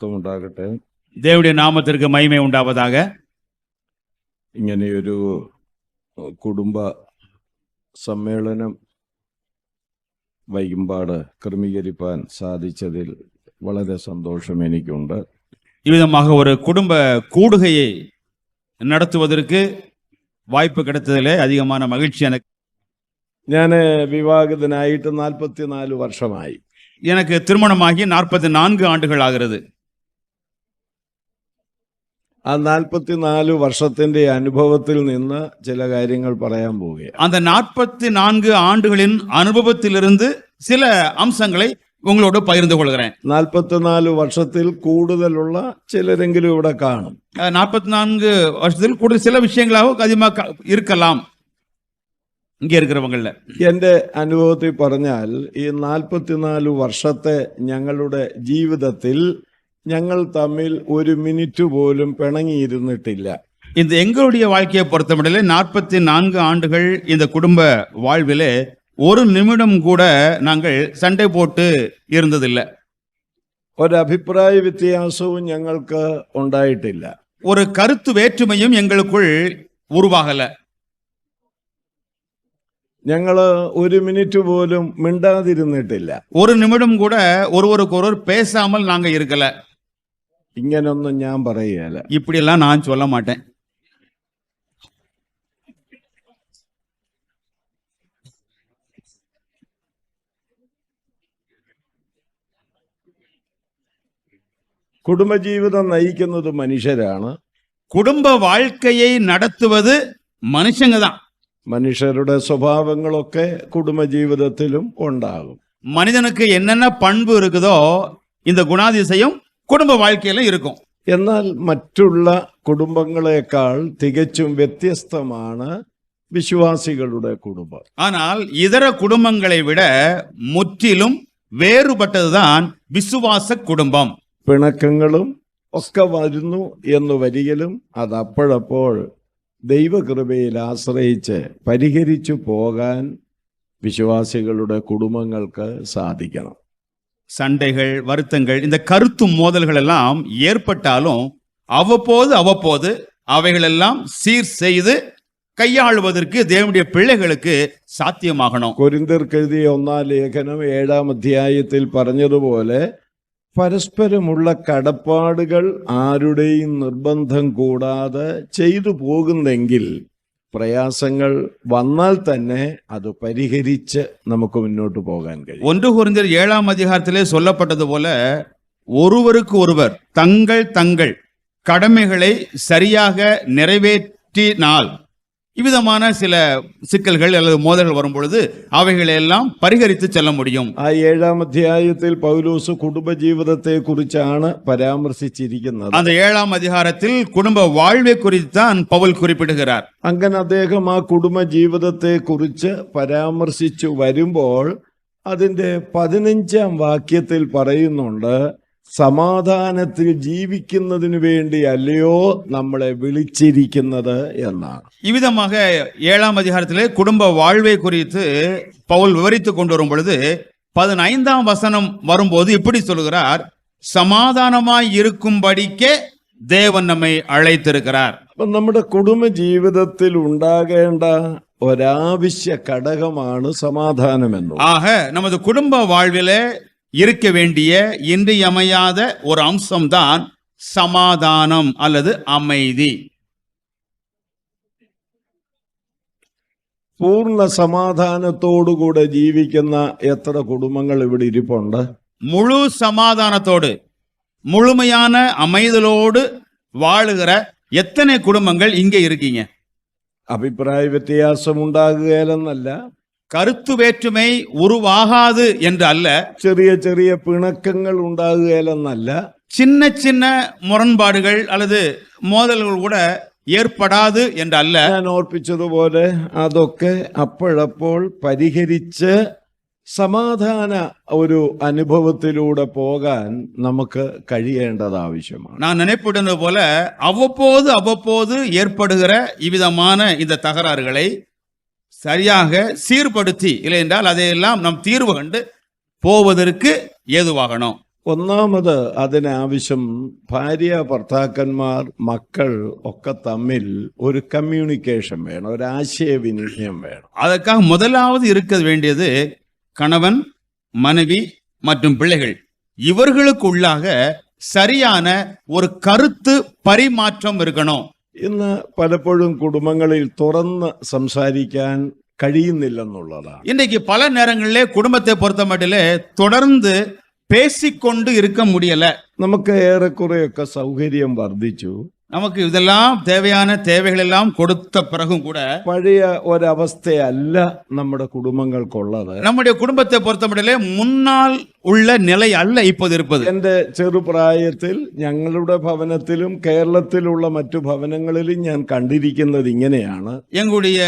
മഹത്വം ഉണ്ടാകട്ടെ. தேவனுடைய நாமத்திற்கு மகிமை உண்டாவதாக. ഇങ്ങനെയൊരു കുടുംബ സമ്മേളനം വൈകുമ്പാട് ക്രമീകരിക്കാൻ സാധിച്ചതിൽ വളരെ സന്തോഷം എനിക്കുണ്ട്. இவ்விதமாக ஒரு குடும்ப கூடுகையை நடத்துவதற்கு வாய்ப்பு கிடைத்ததிலே அதிகமான மகிழ்ச்சி எனக்கு. ഞാൻ വിവാഹിതനായിട്ട് 44 വർഷമായി. எனக்கு திருமணமாகி 44 ஆண்டுகள் ஆகிறது. ആ 44 വർഷത്തിന്റെ അനുഭവത്തിൽ നിന്ന് ചില കാര്യങ്ങൾ പറയാൻ പോവുകയാണ്. அந்த 44 ஆண்டுகளின் அனுபவத்திலிருந்து சில அம்சங்களை உங்களோடு பகிர்ந்து கொள்கிறேன். 44 വർഷത്തിൽ കൂടുതലുള്ള ചിലരെങ്കിലും ഇവിടെ കാണും. 44 வருஷத்தில் கூடுதல் சில விஷயங்களாக அதிகமாக இருக்கலாம் இங்கே இருக்கிறவங்கள. എൻ്റെ അനുഭവത്തിൽ പറഞ്ഞാൽ ഈ 44 വർഷത്തെ ഞങ്ങളുടെ ജീവിതത്തിൽ ഞങ്ങൾ തമ്മിൽ ഒരു മിനിറ്റ് പോലും പിണങ്ങിയിരുന്നിട്ടില്ല. இந்த எங்களுடைய வாழ்க்கையை பொறுத்தமட்டிலே 44 ஆண்டுகள் இந்த குடும்ப வாழ்விலே ஒரு நிமிடம் கூட நாங்கள் சண்டை போட்டு இருந்ததில்லை. ഒരഭിപ്രായ വ്യത്യാസവും ഞങ്ങൾക്ക് ഉണ്ടായിട്ടില്ല. ஒரு கருத்து வேற்றுமையும் எங்களுக்குள் உருவாகல. ഞങ്ങള് ഒരു മിനിറ്റ് പോലും മിണ്ടാതിരുന്നിട്ടില്ല. ஒரு நிமிடம் கூட ஒருவருக்கொருவர் பேசாமல் நாங்க இருக்கல. ഇങ്ങനൊന്നും ഞാൻ പറയുകയല്ല. இப்படியெல்லாம் நான் சொல்ல மாட்டேன். കുടുംബജീവിതം നയിക്കുന്നത് മനുഷ്യരാണ്. குடும்ப வாழ்க்கையை நடத்துவது மனுஷங்க தான். മനുഷ്യരുടെ സ്വഭാവങ്ങളൊക്കെ കുടുംബജീവിതത്തിലും ഉണ്ടാകും. மனிதனுக்கு என்னென்ன பண்பு இருக்குதோ இந்த குணாதிசயம் குடும்ப வாழ்க்கையில இருக்கும். എന്നാൽ മറ്റുള്ള കുടുംബങ്ങളെക്കാൾ തികച്ചും വ്യത്യസ്തമാണ് വിശ്വാസികളുടെ കുടുംബം. ஆனால் இதர குடும்பங்களை விட முற்றிலும் வேறுபட்டதுதான் விசுவாச குடும்பம். പിണക്കങ്ങളും ഒക്കെ വരുന്നു എന്ന് വരികിലും അത് അപ്പോഴപ്പോൾ ദൈവകൃപയിൽ ആശ്രയിച്ച് പരിഹരിച്ചു പോകാൻ വിശ്വാസികളുടെ കുടുംബങ്ങൾക്ക് സാധിക്കണം. சண்டைகள், வருத்தங்கள், இந்த கருத்து மோதல்கள் எல்லாம் ஏற்பட்டாலும் அவ்வப்போது அவைகளெல்லாம் சீர் செய்து கையாளுவதற்கு தேவனுடைய பிள்ளைகளுக்கு சாத்தியமாகணும். കൊരിന്ത്യർക്ക് എഴുതിയ 1-ാം ലേഖനം 7-ാം അധ്യായത്തിൽ പറഞ്ഞതുപോലെ പരസ്പരമുള്ള കടപ്പാടുകൾ ആരുടെയും നിർബന്ധം കൂടാതെ ചെയ്തു പോകുന്നെങ്കിൽ പ്രയാസങ്ങൾ വന്നാൽ തന്നെ അത് പരിഹരിച്ച് നമുക്ക് മുന്നോട്ട് പോകാൻ കഴിയും. 1 கொரிந்தியர் 7-ம் அதிகாரத்திலே சொல்லப்பட்டது போல ஒருவருக்கு ஒருவர் தங்கள் கடமைகளை சரியாக நிறைவேற்றினால் இவ்விதமான சில சிக்கல்கள் அல்லது மோதல்கள் வரும் பொழுது அவைகளை எல்லாம் பரிகரித்து செல்ல முடியும். ആ 7-ാം അധ്യായത്തിൽ പൗലോസ് കുടുംബജീവിതത്തെ കുറിച്ചാണ് പരാമർശിച്ചിരിക്കുന്നത്. அந்த 7-ம் அதிகாரத்தில் குடும்ப வாழ்வை குறித்து தான் பவுல் குறிப்பிடுகிறார். അങ്ങനെ അദ്ദേഹം ആ കുടുംബജീവിതത്തെ കുറിച്ച് പരാമർശിച്ചു വരുമ്പോൾ അതിന്റെ 15-ാം വാക്യത്തിൽ പറയുന്നുണ്ട്, സമാധാനത്തിൽ ജീവിക്കുന്നതിന് വേണ്ടി അല്ലയോ നമ്മളെ വിളിച്ചിരിക്കുന്നത് എന്നാണ്. இவ்விதமாக 7-ம் அதிகாரத்திலே குடும்ப வாழ்வை குறித்து பவுல் விவரித்துக் கொண்டு வரும் பொழுது 15-ம் வசனம் வரும்போது இப்படி சொல்கிறார், சமாதானமாய் இருக்கும்படிக்கே தேவன் நம்மை அழைத்திருக்கிறார். അപ്പൊ നമ്മുടെ കുടുംബജീവിതത്തിൽ ഉണ്ടാകേണ്ട ഒരാവശ്യ ഘടകമാണ് സമാധാനമെന്നു. ஆக நமது குடும்ப வாழ்விலே இருக்க வேண்டிய இன்றியமையாத ஒரு அம்சம்தான் சமாதானம் அல்லது அமைதி. പൂർണ്ണ സമാധാനത്തോടുകൂടെ ജീവിക്കുന്ന എത്ര കുടുംബങ്ങൾ ഇവിടെ ഇരിപ്പുണ്ട്? முழு சமாதானத்தோடு முழுமையான அமைதலோடு வாழுகிற எத்தனை குடும்பங்கள் இங்கே இருக்கீங்க? അഭിപ്രായ വ്യത്യാസം ഉണ്ടാകുകയല്ലെന്നല്ല, கருத்து வேற்றுமை உருவாகாது என்று அல்ல, ചെറിയ ചെറിയ പിണക്കങ്ങൾ ഉണ്ടാകുകയല്ലെന്നല്ല, சின்ன சின்ன முரண்பாடுகள் அல்லது மோதல்கள் கூட ஏற்படாது என்று அல்ல. ഞാൻ ഓർപ്പിച്ചതുപോലെ അതൊക്കെ അപ്പോഴപ്പോൾ പരിഹരിച്ച് സമാധാന ഒരു അനുഭവത്തിലൂടെ പോകാൻ നമുക്ക് കഴിയേണ്ടത് ആവശ്യമാണ്. நான் நினைப்பிடுவது போல அவ்வப்போது ஏற்படுகிற இவ்விதமான இந்த தகராறுகளை சரியாக சீர்படுத்தி, இல்லை என்றால் அதையெல்லாம் நம் தீர்வு கண்டு போவதற்கு ஏதுவாகணும். ഒന്നാമത് അതിനാവശ്യം ഭാര്യ, ഭർത്താക്കന്മാർ, മക്കൾ ഒക്കെ തമ്മിൽ ഒരു കമ്മ്യൂണിക്കേഷൻ വേണം, ഒരു ആശയവിനിമയം വേണം. அதற்காக முதலாவது இருக்க வேண்டியது கணவன், மனைவி மற்றும் பிள்ளைகள் இவர்களுக்குள்ளாக சரியான ஒரு கருத்து பரிமாற்றம் இருக்கணும். ഇന്ന് പലപ്പോഴും കുടുംബങ്ങളിൽ തുറന്ന് സംസാരിക്കാൻ കഴിയുന്നില്ലെന്നുള്ളതാണ്. இன்றைக்கு பல நேரங்களிலே குடும்பத்தை பொறுத்த மட்டிலே தொடர்ந்து பேசிக்கொண்டு இருக்க முடியல. നമുക്ക് ഏറെക്കുറെയൊക്കെ സൗകര്യം വർദ്ധിച്ചു. நமக்கு இதெல்லாம் தேவையான தேவைகள் எல்லாம் கொடுத்த பிறகும் கூட പഴയ ഒരവസ്ഥയല്ല നമ്മുടെ കുടുംബങ്ങൾക്കുള്ളത്. நம்முடைய குடும்பத்தை பொறுத்த மட்டிலே முன்னால் உள்ள நிலை அல்ல இப்போது இருப்பது. എന്റെ ചെറുപ്രായത്തിൽ ഞങ്ങളുടെ ഭവനത്തിലും കേരളത്തിലുള്ള മറ്റു ഭവനങ്ങളിലും ഞാൻ കണ്ടിരിക്കുന്നത് ഇങ്ങനെയാണ്. எங்களுடைய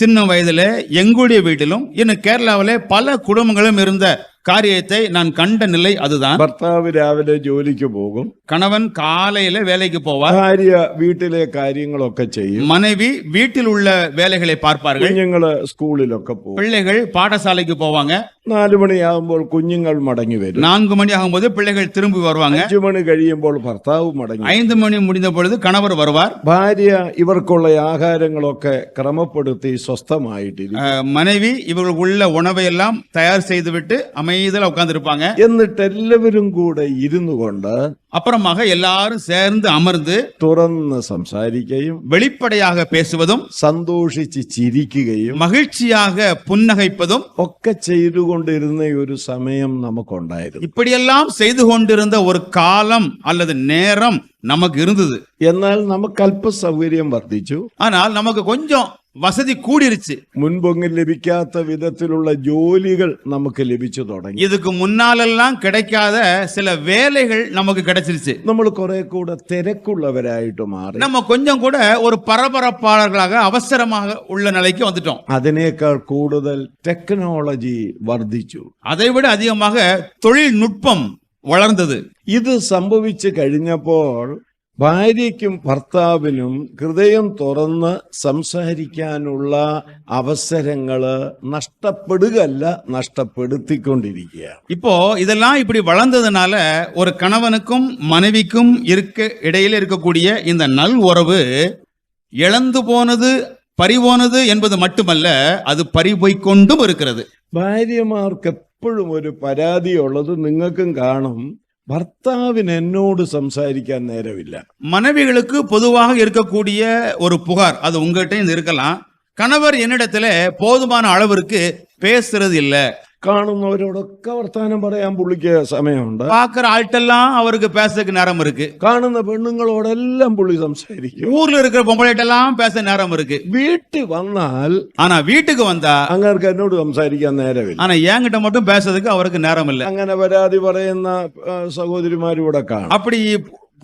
சின்ன வயதிலே எங்களுடைய வீட்டிலும் இன்னும் கேரளாவிலே பல குடும்பங்களும் இருந்த காரியத்தை நான் கண்ட நிலை அதுதான். ഭർത്താവ് രാവിലെ ജോലിക്ക് പോകും, கணவன் காலையில வேலைக்கு போவார், ഭാര്യ വീട്ടിലെ കാര്യങ്ങളൊക്കെ ചെയ്യും, மனைவி வீட்டில் உள்ள வேலைகளை பார்ப்பார்கள், കുഞ്ഞുങ്ങള് സ്കൂളിലൊക്കെ പോകും. பிள்ளைகள் பாடசாலைக்கு போவாங்க. 4 മണിയാകുമ്പോൾ കുഞ്ഞുങ്ങൾ മടങ്ങി വരും. 4 மணி ஆகும்போது பிள்ளைகள் திரும்பி வருவாங்க. 5 മണി കഴിയുമ്പോൾ ഭർത്താവ് മടങ്ങി. 5 மணி முடிந்த பொழுது கணவர் வருவார். ഭാര്യ ഇവർക്കുള്ള ആഹാരങ്ങളൊക്കെ ക്രമപ്പെടുത്തി സ്വസ്ഥമായിട്ടിരിക്കും. மனைவி இவர்களுக்குள்ள உணவை எல்லாம் தயார் செய்துவிட்டு அமைதியில் உட்கார்ந்து இருப்பாங்க. എന്നിട്ട് എല്ലാവരും കൂടെ ഇരുന്നു കൊണ്ട് அப்புறமாக எல்லாரும் சேர்ந்து அமர்ந்து തുറന്ന് സംസാരിക്കുകയും வெளிப்படையாக பேசுவதும் സന്തോഷിച്ച് ചിരിക്കുകയും மகிழ்ச்சியாக புன்னகைப்பதும் ഒക്കെ ചെയ്തുകൊണ്ടിരുന്ന ഒരു സമയം നമുക്കുണ്ടായിരുന്നു. இப்படியெல்லாம் செய்து கொண்டிருந்த ஒரு காலம் அல்லது நேரம் நமக்கு இருந்தது. എന്നാൽ നമുക്ക് അല്പ സൗകര്യം വർദ്ധിച്ചു. ஆனால் நமக்கு கொஞ்சம் வசதி கூடிருச்சு. മുൻപൊന്നും ലഭിക്കാത്ത വിധത്തിലുള്ള ജോലികൾ നമുക്ക് ലഭിച്ചു തുടങ്ങി. இதுக்கு முன்னாலெல்லாம் கிடைக்காத சில வேலைகள் நமக்கு கிடைச்சிருச்சு. നമ്മൾ കുറെ കൂടെ തിരക്കുള്ളവരായിട്ട് മാറി. நம்ம கொஞ்சம் கூட ஒரு பரபரப்பாளர்களாக அவசரமாக உள்ள நிலைக்கு வந்துட்டோம். അതിനേക്കാൾ കൂടുതൽ ടെക്നോളജി വർദ്ധിച്ചു. அதைவிட அதிகமாக தொழில்நுட்பம் வளர்ந்தது. ഇത് സംഭവിച്ചു കഴിഞ്ഞപ്പോൾ ഭാര്യയ്ക്കും ഭർത്താവിനും ഹൃദയം തുറന്ന് സംസാരിക്കാനുള്ള അവസരങ്ങള് നഷ്ടപ്പെടുകയല്ല, നഷ്ടപ്പെടുത്തിക്കൊണ്ടിരിക്കുകയാണ്. இப்போ இதெல்லாம் இப்படி வளர்ந்ததுனால ஒரு கணவனுக்கும் மனைவிக்கும் இடையில இருக்கக்கூடிய இந்த நல் உறவு இழந்து போனது, பறிபோனது என்பது மட்டுமல்ல, அது பறிபோய்க்கொண்டும் இருக்கிறது. ഭാര്യമാർക്ക് എപ്പോഴും ഒരു പരാതിയുള്ളത് നിങ്ങൾക്കും കാണും, ഭർത്താവിന് എന്നോട് സംസാരിക്കാൻ നേരമില്ല. மனைவிகளுக்கு பொதுவாக இருக்கக்கூடிய ஒரு புகார், அது உங்ககிட்ட இருக்கலாம், கணவர் என்னிடத்துல போதுமான அளவிற்கு பேசுறது இல்ல. കാണുന്നവരോടൊക്കെ വർത്താനം പറയാൻ പുള്ളിക്ക് സമയമുണ്ട്. பாக்குற ஆள்கிட்டெல்லாம் அவருக்கு பேசுறதுக்கு நேரம் இருக்கு. കാണുന്ന പെണ്ണുങ്ങളോടെല്ലാം പുള്ളി സംസാരിക്കും. ஊர்ல இருக்கிற பொம்பளைட்டெல்லாம் பேச நேரம் இருக்கு. വീട്ടിൽ വന്നാൽ ஆனா வீட்டுக்கு வந்தா അങ്ങർക്ക് എന്നോട് സംസാരിക്കാൻ നേരമില്ല. ஆனா என்கிட்ட மட்டும் பேசுறதுக்கு அவருக்கு நேரம் இல்ல. അങ്ങനെ പരാതി പറയുന്ന സഹോദരിമാരിവിടെ കാണും. அப்படி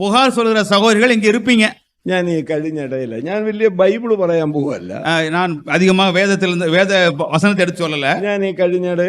புகார் சொல்கிற சகோதரிகள் இங்க இருப்பீங்க. ഞാൻ ഈ കഴിഞ്ഞിടയില്ല, ഞാൻ വലിയ ബൈബിള് പറയാൻ പോവല്ല, நான் அதிகமாக வேத வசனத்தை எடுத்து சொல்லல. ഞാൻ ഈ കഴിഞ്ഞിടെ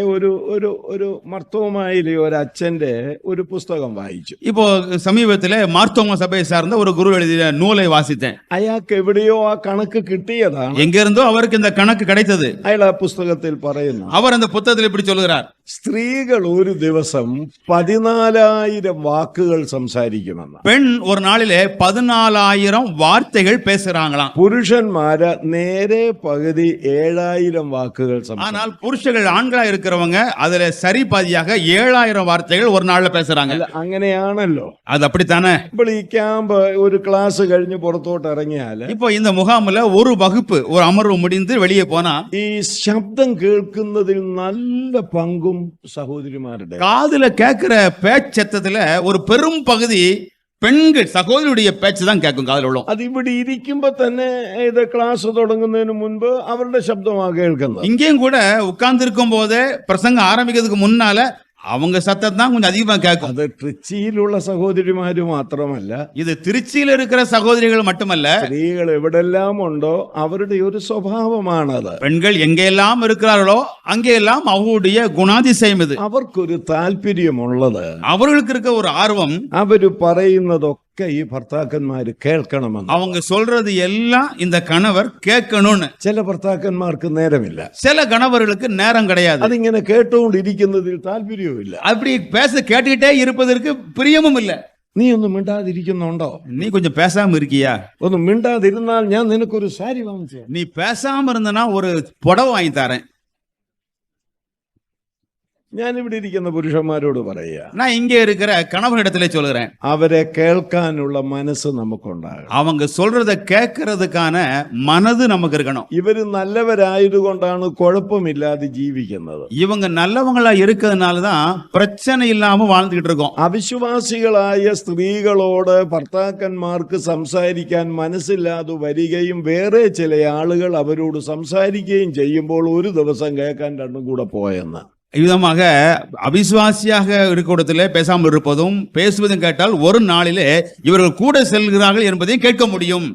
ഒരു മർത്തോമായിലെ ഒരു അച്ഛന്റെ ഒരു പുസ്തകം വായിച്ചു. இப்போ சமீபத்தில் மார்த்தோமா சபையை சார்ந்த ஒரு குரு எழுதிய நூலை வாசித்தேன். അയാൾക്ക് എവിടെയോ ആ കണക്ക് കിട്ടിയതാണ്. எங்கிருந்தோ அவருக்கு இந்த கணக்கு கிடைத்தது. അയാൾ ആ പുസ്തകത്തിൽ പറയുന്നു, அவர் அந்த புத்தகத்தில் இப்படி சொல்லுகிறார், സ്ത്രീകൾ ഒരു ദിവസം 14,000 വാക്കുകൾ സംസാരിക്കുമെന്ന്. பெண் ஒரு நாளிலே 14,000 வார்த்தைகள் பேசுறாங்களாம். പുരുഷന്മാര് നേരെ പകുതി 7,000 വാക്കുകൾ സംസാരിക്കും. ஆனால் புருஷர்கள் ஆண்களா இருக்கிறவங்க அதுல சரி பாதியாக 7,000 வார்த்தைகள் ஒரு நாள்ல பேசுறாங்க. അങ്ങനെയാണല്ലോ, அது அப்படித்தானே? ഇപ്പോൾ ഈ ക്യാമ്പ് ഒരു ക്ലാസ് കഴിഞ്ഞ് പുറത്തോട്ട് ഇറങ്ങിയാല്, இப்போ இந்த முகாம்ல ஒரு வகுப்பு, ஒரு அமர்வு முடிந்து வெளியே போனா ഈ ശബ്ദം കേൾക്കുന്നതിൽ നല്ല പങ്കും സഹോദരിമാരുടെ. காதுல கேட்கிற பேச்சத்தத்துல ஒரு பெரும் பகுதி பெண்கள் சகோதரியுடைய பேச்சு தான் கேட்கும் காதுல உள்ளோம். അത് ഇവിടെ ഇരിക്കുമ്പോ തന്നെ ഇത് ക്ലാസ് തുടങ്ങുന്നതിന് മുൻപ് അവരുടെ ശബ്ദമാണ് കേൾക്കുന്നത്. இங்கேயும் கூட உட்கார்ந்து இருக்கும் போதே பிரசங்கம் ஆரம்பிக்கிறதுக்கு முன்னால அவங்க சத்தம் தான் கொஞ்சம் அதிகமா கேட்கும். അത് ട്രിച്ചിയിലുള്ള സഹോദരിമാര് മാത്രമല്ല, இது திருச்சியில இருக்கிற சகோதரிகள் மட்டுமல்ல, സ്ത്രീകൾ എവിടെല്ലാം ഉണ്ടോ അവരുടെ ഒരു സ്വഭാവമാണത്. பெண்கள் எங்கெல்லாம் இருக்கிறார்களோ அங்கெல்லாம் அவங்களுடைய குணாதிசயம் இது. അവർക്കൊരു താല്പര്യമുള്ളത്, அவர்களுக்கு இருக்க ஒரு ஆர்வம், അവര് പറയുന്നതൊക്കെ പറയുന്നതൊക്കെ ഈ ഭർത്താക്കന്മാര് കേൾക്കണമെന്ന്. அவங்க சொல்றது எல்லாம் இந்த கணவர் கேட்கணும்னு. ചില ഭർത്താക്കന്മാർക്ക് നേരമില്ല. சில கணவர்களுக்கு நேரம் கிடையாது. അതിങ്ങനെ കേട്ടുകൊണ്ടിരിക്കുന്നതിൽ താല്പര്യവുമില്ല. அப்படி பேச கேட்டுக்கிட்டே இருப்பதற்கு பிரியமும் இல்ல. നീ ഒന്നും മിണ്ടാതിരിക്കുന്നുണ്ടോ? நீ கொஞ்சம் பேசாம இருக்கியா? ഒന്നും മിണ്ടാതിരുന്നാൽ ഞാൻ നിനക്കൊരു സാരി വാങ്ങിച്ചു. நீ பேசாம இருந்தனா ஒரு புடவை வாங்கி தரேன். ഞാൻ ഇവിടെ ഇരിക്കുന്ന പുരുഷന്മാരോട് പറയുക, நான் இங்க இருக்கிற கணவனிடத்திலே சொல்கிறேன், അവരെ കേൾക്കാനുള്ള മനസ്സ് നമുക്കുണ്ടാകണം. அவங்க சொல்றத கேட்கறதுக்கான மனது நமக்கு இருக்கணும். ഇവര് നല്ലവരായതുകൊണ്ടാണ് കുഴപ്പമില്ലാതെ ജീവിക്കുന്നത്. இவங்க நல்லவங்களா இருக்கிறதுனால தான் பிரச்சனை இல்லாம வாழ்ந்துகிட்டு இருக்கோம். അവിശ്വാസികളായ സ്ത്രീകളോട് ഭർത്താക്കന്മാർക്ക് സംസാരിക്കാൻ മനസ്സില്ലാതെ വരികയും വേറെ ചില ആളുകൾ അവരോട് സംസാരിക്കുകയും ചെയ്യുമ്പോൾ ഒരു ദിവസം കേൾക്കാൻ രണ്ടും കൂടെ പോയെന്ന്. விதமாக அவிசுவாசியாக இருக்கிற பேசாமல் இருப்பதும் பேசுவதும் கேட்டால் ஒரு நாளிலே இவர்கள் கூட செல்கிறார்கள் என்பதையும் கேட்க முடியும்.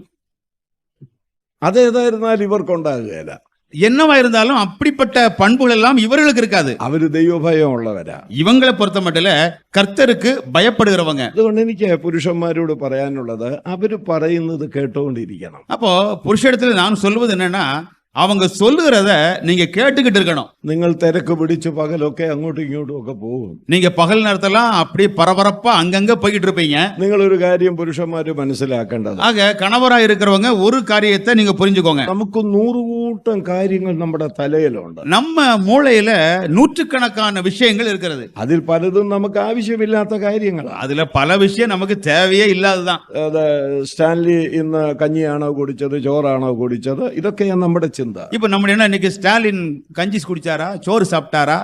അതേതായിരുന്നാലും ഇവർക്കുണ്ടാകുകയില്ല. என்னவா இருந்தாலும் அப்படிப்பட்ட பண்புகள் எல்லாம் இவர்களுக்கு இருக்காது. അവര് ദൈവഭയം ഉള്ളവരാ. இவங்களை பொறுத்த மட்டும் கர்த்தருக்கு பயப்படுகிறவங்க. അതുകൊണ്ട് എനിക്ക് പുരുഷന്മാരോട് പറയാനുള്ളത്, അവര് പറയുന്നത് കേട്ടുകൊണ്ടിരിക്കണം. அப்போ புருஷனிடத்தில் நான் சொல்வது என்னன்னா, அவங்க சொல்லுகிறத நீங்க கேட்டுக்கிட்டு இருக்கணும். നിങ്ങൾ തിരക്ക് പിടിച്ച് പകലൊക്കെ അങ്ങോട്ടും ഇങ്ങോട്ടും ഒക്കെ പോകും. நீங்க பகல் நேரத்தெல்லாம் அப்படி பரபரப்பா அங்கங்க போய்கிட்டு இருப்பீங்க. നിങ്ങളൊരു കാര്യം പുരുഷന്മാര് മനസ്സിലാക്കേണ്ടത്, ஆக கணவரா இருக்கிறவங்க ஒரு காரியத்தை நீங்க புரிஞ்சுக்கோங்க. നമുക്ക് 100 കൂട്ടം കാര്യങ്ങൾ നമ്മുടെ തലയിലുണ്ട്. நம்ம மூளையில நூற்றுக்கணக்கான விஷயங்கள் இருக்கிறது. അതിൽ പലതും നമുക്ക് ആവശ്യമില്ലാത്ത കാര്യങ്ങളാണ്. அதுல பல விஷயம் நமக்கு தேவையே இல்லாததான். അത് സ്റ്റാൻലി ഇന്ന് കഞ്ഞിയാണോ കുടിച്ചത്, ചോറാണോ കുടിച്ചത്, ഇതൊക്കെയാണ് നമ്മുടെ ചിന്ത. இப்ப நம்ம என்ன இன்னைக்கு ஸ்டாலின் கஞ்சி குடிச்சாரா, சோறு சாப்பிட்டாரா,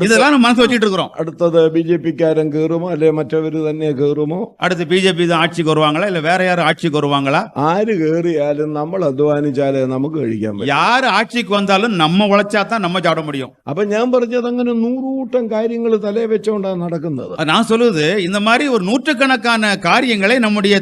இதெல்லாம் நம்ம மனசு வச்சிட்டு இருக்கிறோம். അടുത്തത് ബിജെപിക്കാരൻ കയറുമോ അല്ലെ മറ്റവര് തന്നെ കയറുമോ, அடுத்து பிஜேபி தான் ஆட்சிக்கு வருவாங்களா இல்ல வேற யாரும் ஆட்சிக்கு வருவாங்களா? ആര് കയറിയാലും നമ്മൾ അധ്വാനിച്ചാലേ നമുക്ക് കഴിക്കാൻ പറ്റും. யாரு ஆட்சிக்கு வந்தாலும் நம்ம உழைச்சா தான் நம்ம சாப்பிட முடியும். അപ്പൊ ഞാൻ പറഞ്ഞത് അങ്ങനെ 100 കൂട്ടം കാര്യങ്ങൾ തലേ വെച്ചോണ്ടാണ് നടക്കുന്നത്. நான் சொல்லுது இந்த மாதிரி ஒரு நூற்றுக்கணக்கான காரியங்களை நம்முடைய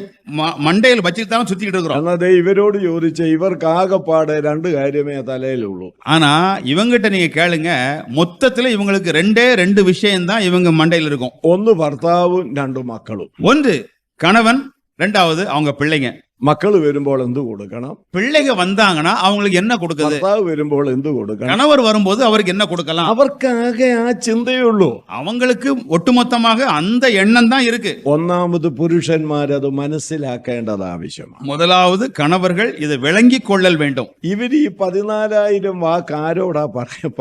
மண்டையில் வச்சுட்டு தான் சுத்திக்கிட்டு இருக்கிறோம். അന്നതേ ഇവരോട് ചോദിച്ച ഇവർക്ക് ആകെപ്പാടെ 2 കാര്യമേ തലയിലുള്ളൂ. ஆனா இவங்கிட்ட நீங்க கேளுங்க, மொத்தத்துல இவங்களுக்கு 2 விஷயம் தான் இவங்க மண்டையில் இருக்கும். ഒന്ന് ഭർത്താവും 2 മക്കളും. ஒன்று கணவன், 2வது அவங்க பிள்ளைங்க. മക്കള് വരുമ്പോൾ എന്ത് കൊടുക്കണം? பிள்ளைங்க வந்தாங்கன்னா அவங்களுக்கு என்ன கொடுக்குது? ഭർത്താവ് വരുമ്പോൾ എന്ത് കൊടുക്കണം? கணவர் வரும்போது அவருக்கு என்ன கொடுக்கலாம்? അവർക്ക് ആകെ ആ ചിന്തയുള്ളൂ. அவங்களுக்கு ஒட்டுமொத்தமாக அந்த எண்ணம் தான் இருக்கு. ഒന്നാമത് പുരുഷന്മാരത് മനസ്സിലാക്കേണ്ടത് ആവശ്യമാണ്. முதலாவது கணவர்கள் இதை விளங்கி கொள்ளல் வேண்டும். ഇവര് ഈ 14,000 വാക്ക് ആരോടാ